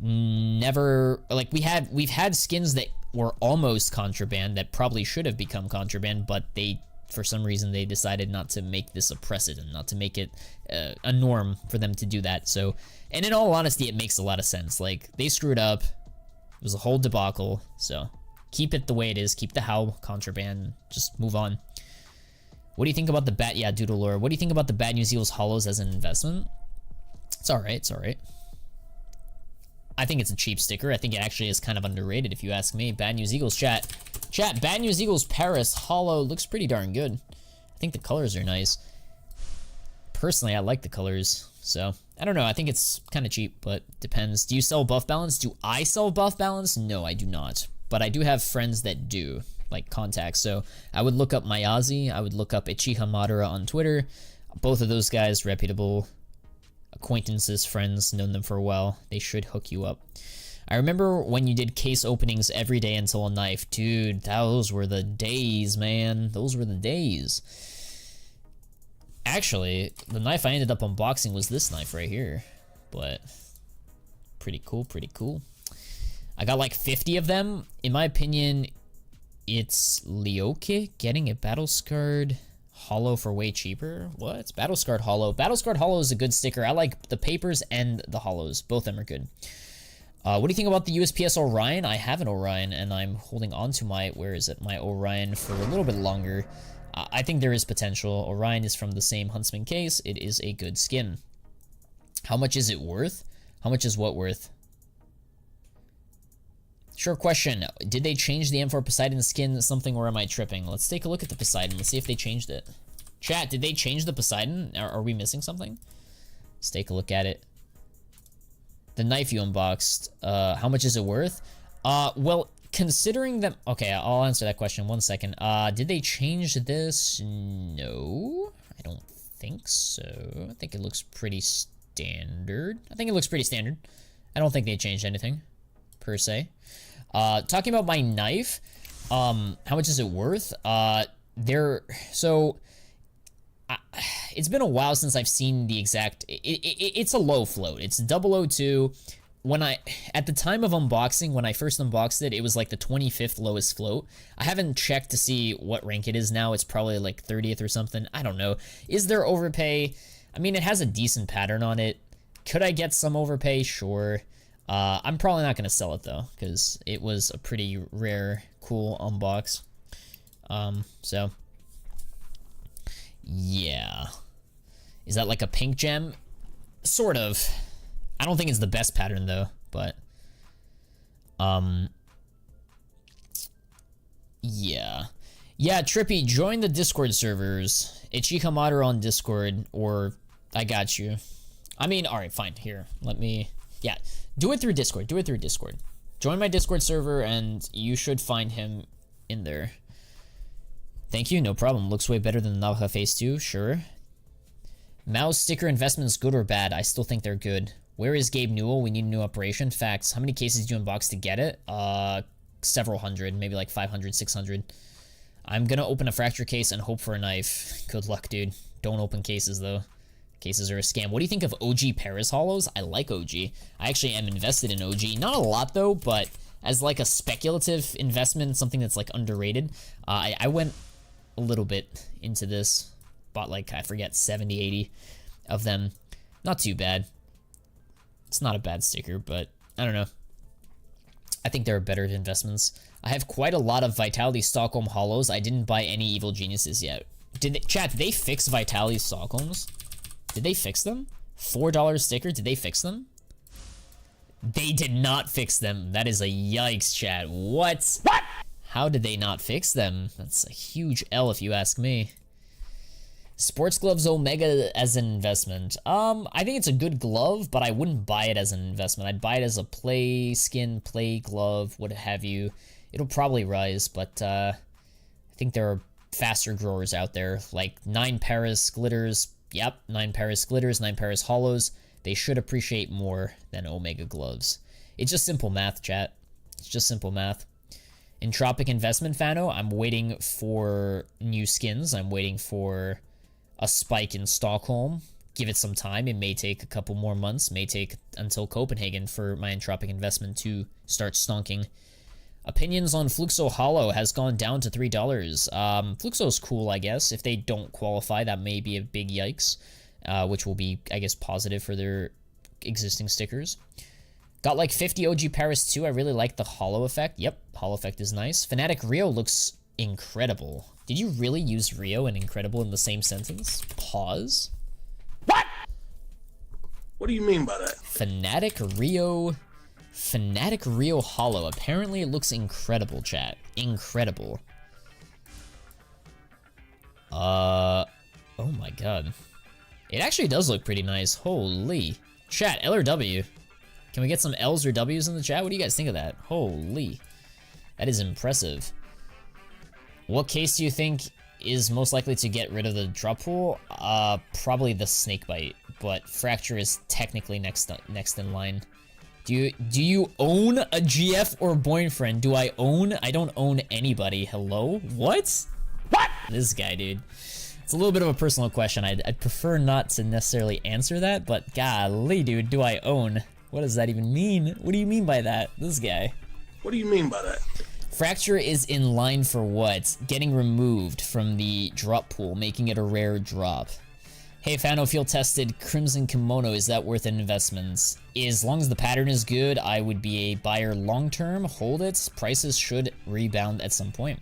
Never, like, we've had skins that were almost Contraband that probably should have become Contraband, but they, for some reason, they decided not to make this a precedent, not to make it a norm for them to do that. So, and in all honesty, it makes a lot of sense. Like, they screwed up. It was a whole debacle, so keep it the way it is. Keep the Howl Contraband. Just move on. What do you think about the Bat? Yeah, Doodle Lore. What do you think about the Bad News Eagles Hollows as an investment? It's alright, it's alright. I think it's a cheap sticker. I think it actually is kind of underrated if you ask me. Bad News Eagles, chat. Chat, Bad News Eagles Paris Hollow looks pretty darn good. I think the colors are nice. Personally, I like the colors. So, I don't know. I think it's kind of cheap, but depends. Do you sell buff balance? Do I sell buff balance? No, I do not. But I do have friends that do, like contacts. So, I would look up Mayazi. I would look up Ichiha Madara on Twitter. Both of those guys, reputable acquaintances, friends, known them for a while. They should hook you up. I remember when you did case openings every day until a knife. Dude, those were the days, man. Those were the days. Actually, the knife I ended up unboxing was this knife right here. But pretty cool, pretty cool. I got like 50 of them. In my opinion, it's Lyoke getting a battle scarred Hollow for way cheaper. What? It's battle scarred Hollow. Battle scarred Hollow is a good sticker. I like the papers and the hollows. Both of them are good. What do you think about the USPS Orion? I have an Orion, and I'm holding on to my, where is it? My Orion for a little bit longer. I think there is potential. Orion is from the same Huntsman case. It is a good skin. How much is it worth? How much is what worth? Sure question. Did they change the M4 Poseidon skin something, or am I tripping? Let's take a look at the Poseidon. Let's see if they changed it. Chat, did they change the Poseidon? Are we missing something? Let's take a look at it. The knife you unboxed, how much is it worth? Well, considering that... Okay, I'll answer that question. 1 second. Did they change this? No, I don't think so. I think it looks pretty standard. I don't think they changed anything, per se. Talking about my knife, how much is it worth? It's been a while since I've seen the exact, it's a low float. It's 002. At the time of unboxing, when I first unboxed it, it was like the 25th lowest float. I haven't checked to see what rank it is now. It's probably like 30th or something. I don't know. Is there overpay? I mean, it has a decent pattern on it. Could I get some overpay? Sure. I'm probably not going to sell it though, because it was a pretty rare, cool unbox. So, yeah. Is that like a pink gem? Sort of. I don't think it's the best pattern though, but, yeah. Yeah, Trippy, join the Discord servers. Ichiha Madara on Discord, or I got you. I mean, alright, fine, here, let me, yeah. Do it through Discord. Do it through Discord. Join my Discord server, and you should find him in there. Thank you. No problem. Looks way better than the Navaja Phase 2. Sure. Mouse sticker investments, good or bad? I still think they're good. Where is Gabe Newell? We need a new operation. Facts. How many cases do you unbox to get it? Several hundred. Maybe like 500, 600. I'm gonna open a fracture case and hope for a knife. Good luck, dude. Don't open cases, though. Cases are a scam. What do you think of OG Paris Hollows? I like OG. I actually am invested in OG. Not a lot, though, but as like a speculative investment, something that's like underrated, I went a little bit into this. Bought like, I forget, 70, 80 of them. Not too bad. It's not a bad sticker, but I don't know. I think there are better investments. I have quite a lot of Vitality Stockholm Hollows. I didn't buy any Evil Geniuses yet. Chat, did they fix Vitality Stockholms? Did they fix them? $4 sticker, did they fix them? They did not fix them. That is a yikes, chat. What? What? How did they not fix them? That's a huge L if you ask me. Sports Gloves Omega as an investment. I think it's a good glove, but I wouldn't buy it as an investment. I'd buy it as a play skin, play glove, what have you. it'll probably rise, but I think there are faster growers out there, like 9 Paris Glitters. Yep, 9 Paris Glitters, 9 Paris Hollows. They should appreciate more than Omega Gloves. It's just simple math, chat. It's just simple math. Entropic Investment Fano, I'm waiting for new skins. I'm waiting for a spike in Stockholm. Give it some time. It may take a couple more months. May take until Copenhagen for my Entropic Investment to start stonking. Opinions on Fluxo Hollow has gone down to $3. Fluxo's cool, I guess. If they don't qualify, that may be a big yikes, which will be, I guess, positive for their existing stickers. Got like 50 OG Paris too. I really like the Hollow effect. Yep, Hollow effect is nice. Fnatic Rio looks incredible. Did you really use Rio and incredible in the same sentence? Pause. What? What do you mean by that? Fnatic Rio Hollow. Apparently it looks incredible, chat. Incredible. Oh my god. It actually does look pretty nice. Holy. Chat, L or W? Can we get some L's or W's in the chat? What do you guys think of that? Holy. That is impressive. What case do you think is most likely to get rid of the drop pool? Probably the Snakebite, but Fracture is technically next in line. Do you own a GF or boyfriend? Do I own? I don't own anybody. Hello? What? What? This guy, dude. It's a little bit of a personal question. I'd prefer not to necessarily answer that, but golly, dude, do I own? What does that even mean? What do you mean by that? This guy. What do you mean by that? Fracture is in line for what? Getting removed from the drop pool, making it a rare drop. Hey, Fano, field tested Crimson Kimono, is that worth an investment? As long as the pattern is good, I would be a buyer long term. Hold it. Prices should rebound at some point.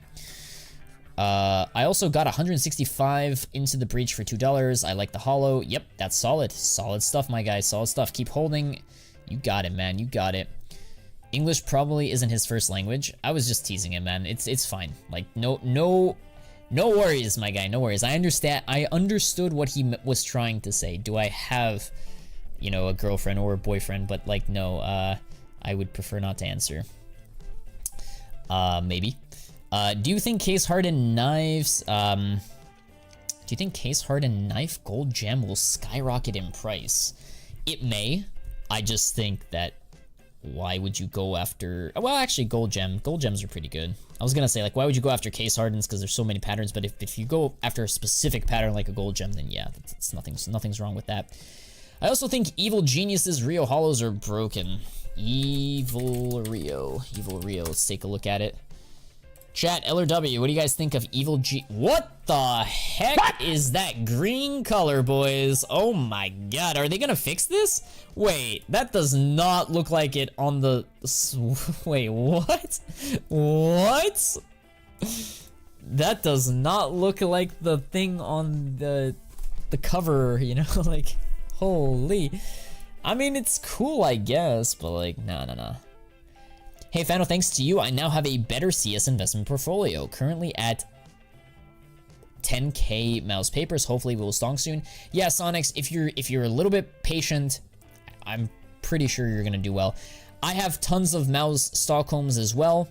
I also got 165 into the breach for $2. I like the Hollow. Yep, that's solid. Solid stuff, my guy. Solid stuff. Keep holding. You got it, man. You got it. English probably isn't his first language. I was just teasing him, man. It's fine. Like, no worries, my guy. No worries. I understand. I understood what he was trying to say. Do I have, you know, a girlfriend or a boyfriend? But like, no. I would prefer not to answer. Maybe. Do you think case hardened knives? Do you think case hardened knife gold gem will skyrocket in price? It may. I just think that. Why would you go after... Well, actually, gold gems are pretty good. I was gonna say, like, why would you go after case hardens? Because there's so many patterns, but if you go after a specific pattern like a gold gem, then yeah, it's nothing's wrong with that. I also think Evil Genius's Rio Hollows are broken. Evil Rio. Let's take a look at it. Chat, L or W, what do you guys think of Evil G... What the heck is that green color, boys? Oh my god, are they gonna fix this? Wait, that does not look like it on the... Wait, what? What? That does not look like the thing on the cover, you know? Like, holy... I mean, it's cool, I guess, but like, nah. Hey, Fano, thanks to you, I now have a better CS investment portfolio, currently at 10k mouse papers. Hopefully we'll stonk soon. Yeah, Sonics, if you're a little bit patient, I'm pretty sure you're gonna do well. I have tons of mouse Stockholms as well.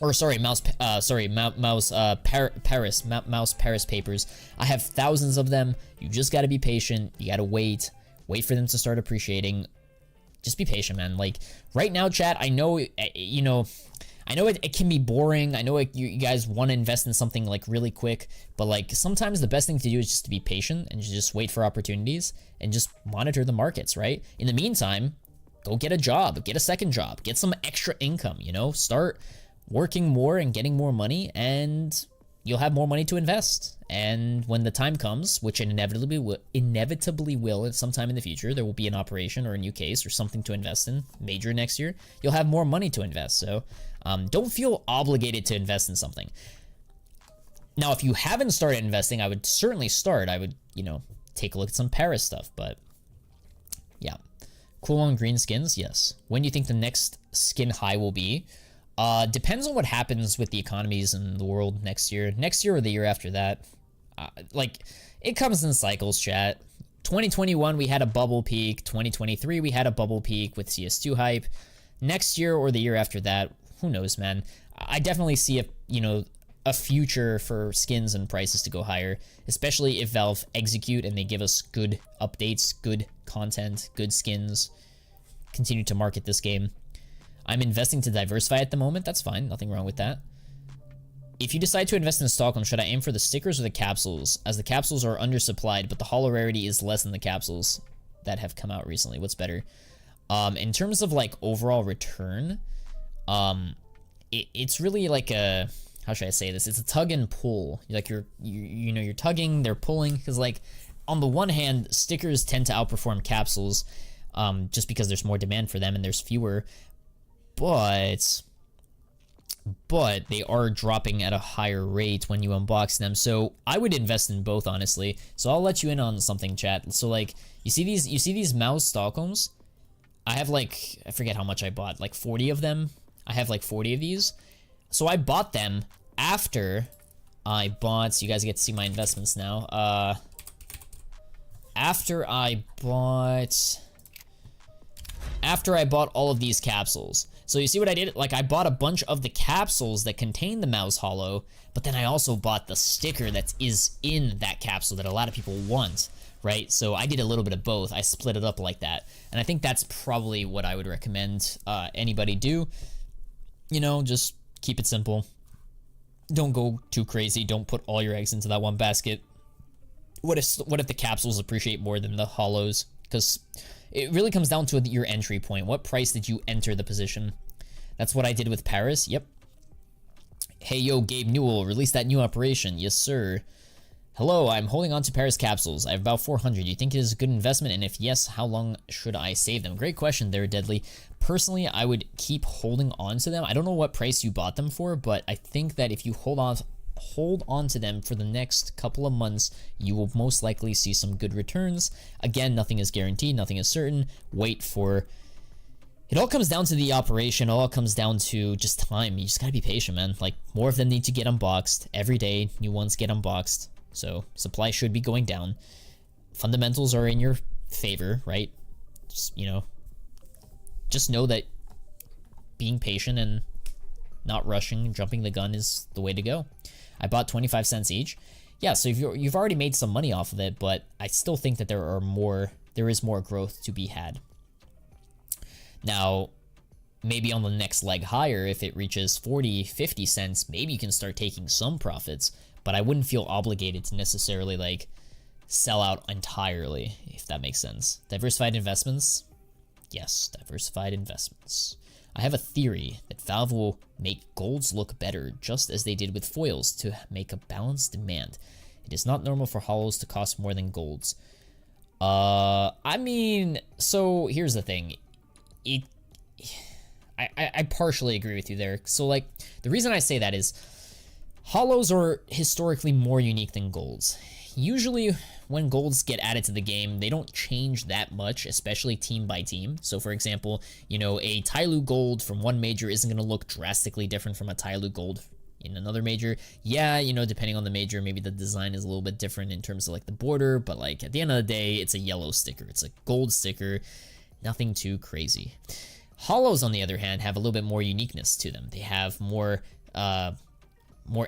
Or sorry, mouse Paris papers. I have thousands of them. You just gotta be patient. You gotta wait for them to start appreciating. Just be patient, man. Like, right now, chat, I know, you know, I know it can be boring. I know you guys want to invest in something, like, really quick. But, like, sometimes the best thing to do is just to be patient and just wait for opportunities and just monitor the markets, right? In the meantime, go get a job. Get a second job. Get some extra income, you know? Start working more and getting more money, and you'll have more money to invest. And when the time comes, which it inevitably will at some time in the future, there will be an operation or a new case or something to invest in major next year, you'll have more money to invest. So don't feel obligated to invest in something. Now, if you haven't started investing, I would certainly start. I would, you know, take a look at some Paris stuff, but yeah. Cool on green skins, yes. When do you think the next skin high will be? Depends on what happens with the economies in the world next year. Next year or the year after that. Like, it comes in cycles, chat. 2021, we had a bubble peak. 2023, we had a bubble peak with CS2 hype. Next year or the year after that, who knows, man. I definitely see a future for skins and prices to go higher, especially if Valve execute and they give us good updates, good content, good skins, continue to market this game. I'm investing to diversify at the moment. That's fine. Nothing wrong with that. If you decide to invest in Stockholm, should I aim for the stickers or the capsules? As the capsules are undersupplied, but the holo rarity is less than the capsules that have come out recently. What's better? In terms of like overall return, it's really like a, how should I say this? It's a tug and pull. Like you're tugging, they're pulling, because like on the one hand, stickers tend to outperform capsules, just because there's more demand for them and there's fewer, but they are dropping at a higher rate when you unbox them. So I would invest in both, honestly. So I'll let you in on something, chat. So like you see these mouse Stockholms? I have like, I forget how much I bought, like 40 of them. I have like 40 of these. So I bought them after I bought, so you guys get to see my investments now. After I bought all of these capsules. So you see what I did? Like I bought a bunch of the capsules that contain the mouse holo, but then I also bought the sticker that is in that capsule that a lot of people want, right? So I did a little bit of both. I split it up like that. And I think that's probably what I would recommend anybody do. You know, just keep it simple. Don't go too crazy. Don't put all your eggs into that one basket. What if the capsules appreciate more than the holos? Because it really comes down to your entry point. What price did you enter the position? That's what I did with Paris. Yep. Hey, yo, Gabe Newell, release that new operation. Yes, sir. Hello, I'm holding on to Paris capsules. I have about 400. You think it is a good investment? And if yes, how long should I save them? Great question there, Deadly. Personally, I would keep holding on to them. I don't know what price you bought them for, but I think that if you hold on to them for the next couple of months, you will most likely see some good returns. Again, nothing is guaranteed, nothing is certain. Wait for... It all comes down to the operation. It all comes down to just time. You just gotta be patient, man. Like, more of them need to get unboxed. Every day, new ones get unboxed. So, supply should be going down. Fundamentals are in your favor, right? Just, just know that being patient and not rushing, jumping the gun is the way to go. I bought 25 cents each. Yeah, so you've already made some money off of it, but I still think that there is more growth to be had. Now, maybe on the next leg higher, if it reaches 40, 50 cents, maybe you can start taking some profits, but I wouldn't feel obligated to necessarily like sell out entirely, if that makes sense. Diversified investments? Yes, diversified investments. I have a theory that Valve will make golds look better, just as they did with foils, to make a balanced demand. It is not normal for holos to cost more than golds. I mean, so here's the thing. I partially agree with you there. So like, the reason I say that is, holos are historically more unique than golds. Usually, when golds get added to the game, they don't change that much, especially team by team. So for example, a Tyloo gold from one major isn't going to look drastically different from a Tyloo gold in another major. Yeah, depending on the major, maybe the design is a little bit different in terms of like the border, but like at the end of the day, it's a yellow sticker. It's a gold sticker, nothing too crazy. Holos, on the other hand, have a little bit more uniqueness to them. They have more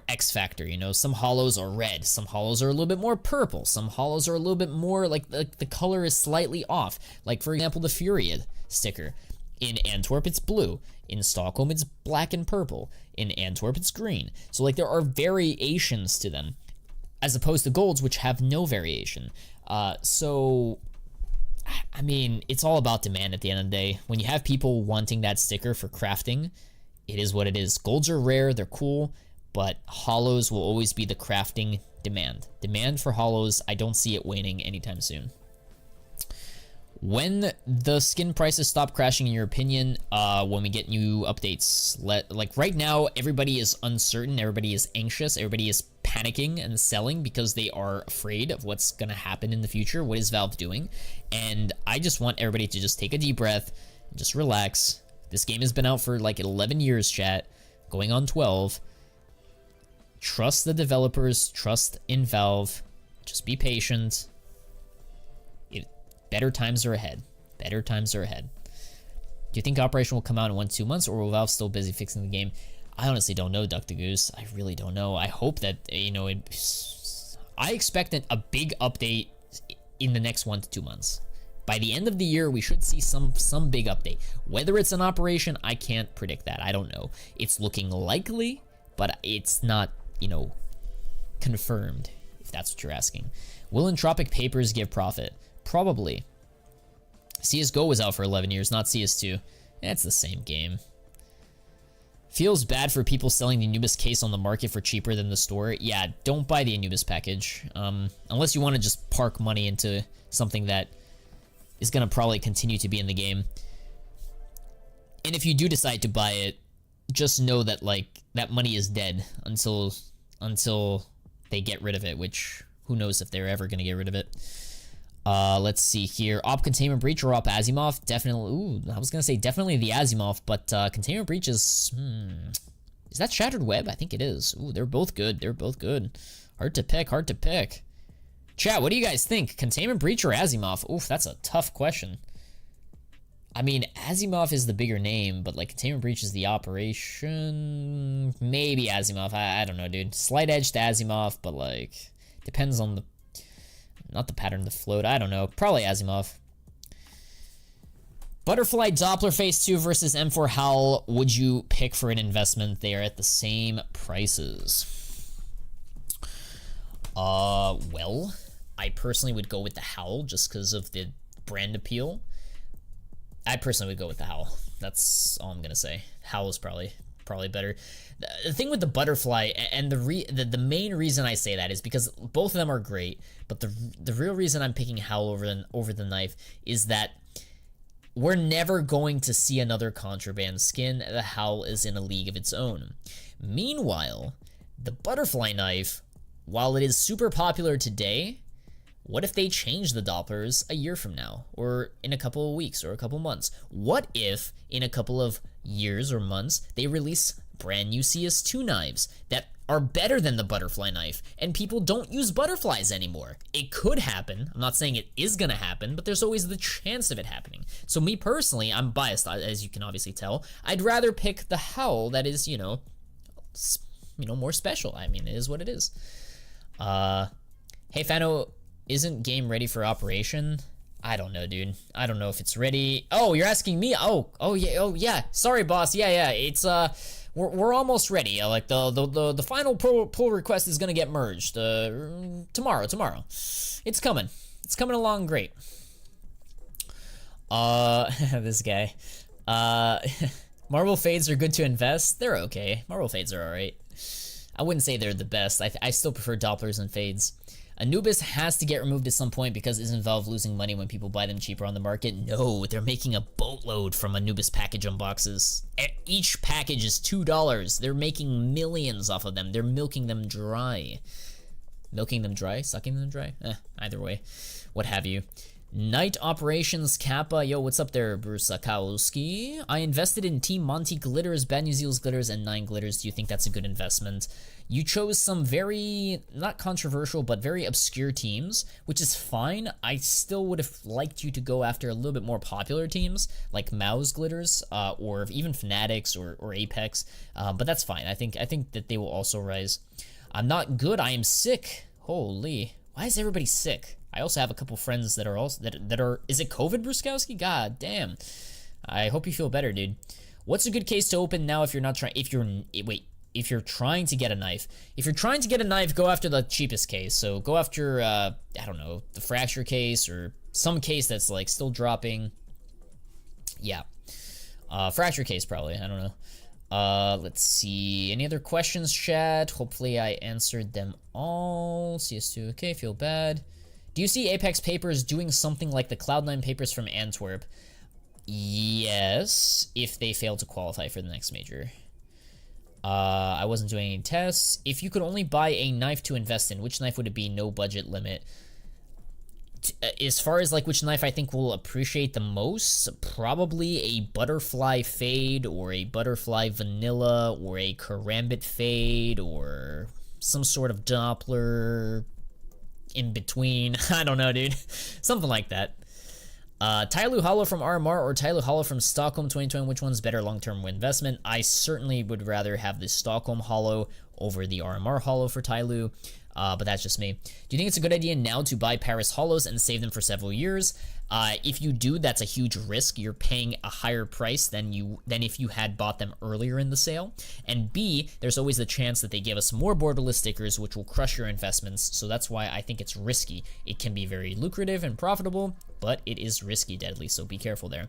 X factor, some holos are red, some holos are a little bit more purple, some holos are a little bit more like the color is slightly off. Like for example, the Furiad sticker. In Antwerp it's blue, in Stockholm it's black and purple, in Antwerp it's green. So like there are variations to them, as opposed to golds which have no variation. So I mean, it's all about demand at the end of the day. When you have people wanting that sticker for crafting, it is what it is. Golds are rare, they're cool, but holos will always be the crafting demand. Demand for holos, I don't see it waning anytime soon. When the skin prices stop crashing, in your opinion, when we get new updates? Like right now, everybody is uncertain, everybody is anxious, everybody is panicking and selling because they are afraid of what's gonna happen in the future. What is Valve doing? And I just want everybody to just take a deep breath and just relax. This game has been out for like 11 years, chat, going on 12. Trust the developers, trust in Valve, just be patient. Better times are ahead. Better times are ahead. Do you think Operation will come out in 1-2 months, or will Valve still busy fixing the game? I honestly don't know, Duck the Goose. I really don't know. I hope that, you know, I expect a big update in the next 1 to 2 months. By the end of the year, we should see some big update. Whether it's an operation, I can't predict that. I don't know. It's looking likely, but it's not, you know, confirmed, if that's what you're asking. Will Entropic Papers give profit? Probably. CSGO was out for 11 years, not CS2. It's the same game. Feels bad for people selling the Anubis case on the market for cheaper than the store. Yeah, don't buy the Anubis package. Unless you want to just park money into something that is going to probably continue to be in the game. And if you do decide to buy it, just know that, like, that money is dead until they get rid of it, which who knows if they're ever going to get rid of it. Let's see here. Op Containment Breach or Op Asimov? Definitely. Ooh, I was going to say definitely the Asimov, but Containment Breach is... Is that Shattered Web? I think it is. Ooh, they're both good. They're both good. Hard to pick, hard to pick. Chat, what do you guys think? Containment Breach or Asimov? Oof, that's a tough question. I mean, Asimov is the bigger name, but, like, Containment Breach is the operation. Maybe Asimov. I don't know, dude. Slight edge to Asimov, but, like, depends on the... Not the pattern, the float. I don't know. Probably Asimov. Butterfly Doppler Phase 2 versus M4 Howl. Would you pick for an investment? They are at the same prices. Well, I personally would go with the Howl just because of the brand appeal. I personally would go with the Howl. That's all I'm gonna say. Howl is probably better. The thing with the Butterfly, and the main reason I say that is because both of them are great, but the real reason I'm picking Howl over the Knife is that we're never going to see another Contraband skin. The Howl is in a league of its own. Meanwhile, the Butterfly Knife, while it is super popular today, what if they change the Dopplers a year from now, or in a couple of weeks, or a couple months? What if in a couple of years or months they release brand new CS2 knives that are better than the Butterfly Knife, and people don't use butterflies anymore? It could happen. I'm not saying it is gonna happen, but there's always the chance of it happening. So me personally, I'm biased, as you can obviously tell. I'd rather pick the Howl that is, you know, more special. I mean, it is what it is. Hey, Fano, isn't game ready for operation? I don't know, dude. I don't know if it's ready. Oh, you're asking me? Oh yeah. Sorry, boss. Yeah. It's we're almost ready. Like the final pull request is gonna get merged tomorrow. It's coming. It's coming along great. This guy. Marble Fades are good to invest. They're okay. Marble Fades are alright. I wouldn't say they're the best. I still prefer Dopplers and Fades. Anubis has to get removed at some point because it's involved losing money when people buy them cheaper on the market. No, they're making a boatload from Anubis package unboxes. Each package is $2. They're making millions off of them. They're milking them dry. Milking them dry? Sucking them dry? Either way. What have you. Night Operations Kappa. Yo, what's up there, Bruce Akowski? I invested in Team Monty Glitters, Bad New Zealand's Glitters, and 9 Glitters. Do you think that's a good investment? You chose some very, not controversial, but very obscure teams, which is fine. I still would have liked you to go after a little bit more popular teams, like Mao's Glitters, or even Fanatics or Apex, but that's fine. I think that they will also rise. I'm not good, I am sick. Holy, why is everybody sick? I also have a couple friends that are also, that are, is it COVID, Bruskowski? God damn. I hope you feel better, dude. What's a good case to open now if you're not trying, if you're trying to get a knife? If you're trying to get a knife, go after the cheapest case. So go after, I don't know, the Fracture case or some case that's like still dropping. Yeah. Fracture case probably, I don't know. Let's see, any other questions, chat? Hopefully I answered them all. CS2, okay, feel bad. Do you see Apex Papers doing something like the Cloud9 Papers from Antwerp? Yes, if they fail to qualify for the next major. I wasn't doing any tests. If you could only buy a knife to invest in, which knife would it be? No budget limit. As far as like which knife I think will appreciate the most, probably a Butterfly Fade or a Butterfly Vanilla or a Karambit Fade or some sort of Doppler in between. I don't know, dude. Something like that. Tyloo Hollow from RMR or Tyloo Hollow from Stockholm 2020, which one's better long-term investment? I certainly would rather have the Stockholm Hollow over the RMR Hollow for Tyloo, but that's just me. Do you think it's a good idea now to buy Paris Hollows and save them for several years? If you do, that's a huge risk. You're paying a higher price than if you had bought them earlier in the sale. And B, there's always the chance that they give us more borderless stickers, which will crush your investments. So that's why I think it's risky. It can be very lucrative and profitable, but it is risky, deadly. So be careful there.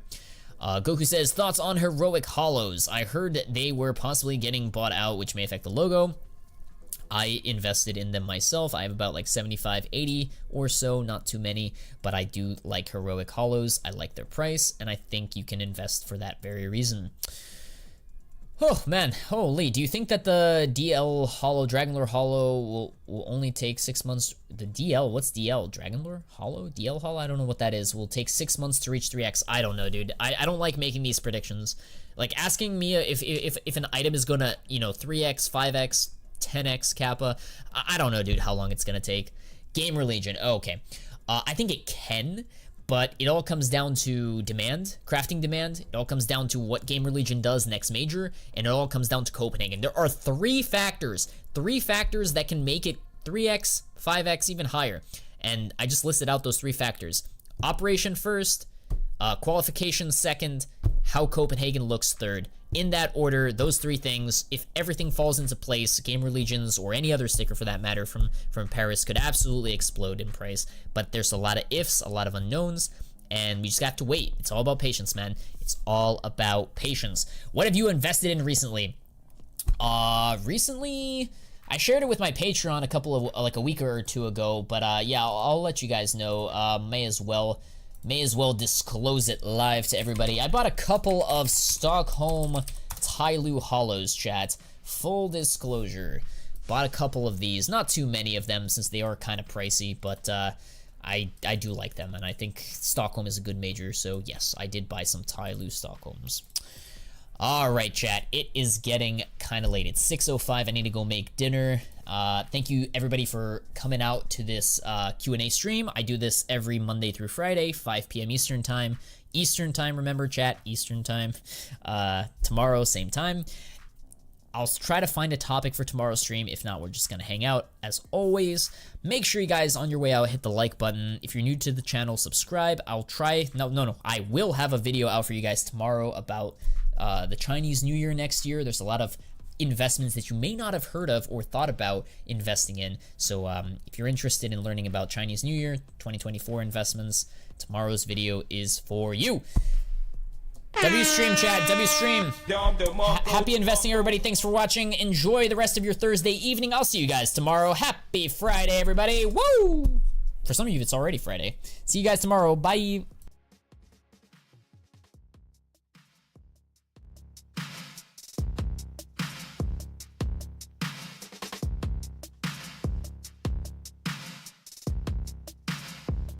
Goku says, thoughts on heroic hollows? I heard they were possibly getting bought out, which may affect the logo. I invested in them myself. I have about like 75, 80 or so, not too many, but I do like heroic hollows. I like their price, and I think you can invest for that very reason. Oh man, holy, do you think that the DL Hollow, Dragonlore Hollow will only take 6 months? The DL, what's DL? Dragonlore Hollow? DL Hollow? I don't know what that is. Will take 6 months to reach 3x. I don't know, dude. I don't like making these predictions. Like asking me if an item is gonna, 3x, 5x, 10x Kappa. I don't know, dude, how long it's gonna take. Gamer Legion. Oh, okay. I think it can, but it all comes down to demand, crafting demand. It all comes down to what Gamer Legion does next major, and it all comes down to Copenhagen. There are three factors that can make it 3x, 5x, even higher. And I just listed out those three factors. Operation first, qualification second, how Copenhagen looks third. In that order, those three things, if everything falls into place, Gamer Legions or any other sticker for that matter from Paris could absolutely explode in price. But there's a lot of ifs, a lot of unknowns, and we just have to wait. It's all about patience, man. It's all about patience. What have you invested in recently? Recently, I shared it with my Patreon a week or two ago, but yeah, I'll let you guys know. May as well disclose it live to everybody. I bought a couple of Stockholm Tyloo Hollows, chat. Full disclosure. Bought a couple of these. Not too many of them since they are kind of pricey, but I do like them, and I think Stockholm is a good major, so yes, I did buy some Tyloo Stockholms. Alright, chat, it is getting kind of late. It's 6:05, I need to go make dinner. Thank you, everybody, for coming out to this Q&A stream. I do this every Monday through Friday, 5 p.m. Eastern Time. Eastern Time, remember, chat, Eastern Time. Tomorrow, same time. I'll try to find a topic for tomorrow's stream. If not, we're just going to hang out. As always, make sure you guys, on your way out, hit the like button. If you're new to the channel, subscribe. I will have a video out for you guys tomorrow about the Chinese New Year next year. There's a lot of investments that you may not have heard of or thought about investing in. So if you're interested in learning about Chinese New Year 2024 investments, tomorrow's video is for you. W stream, chat, W stream. Happy investing, everybody. Thanks for watching. Enjoy the rest of your Thursday evening. I'll see you guys tomorrow. Happy Friday, everybody. Woo! For some of you, it's already Friday. See you guys tomorrow. Bye.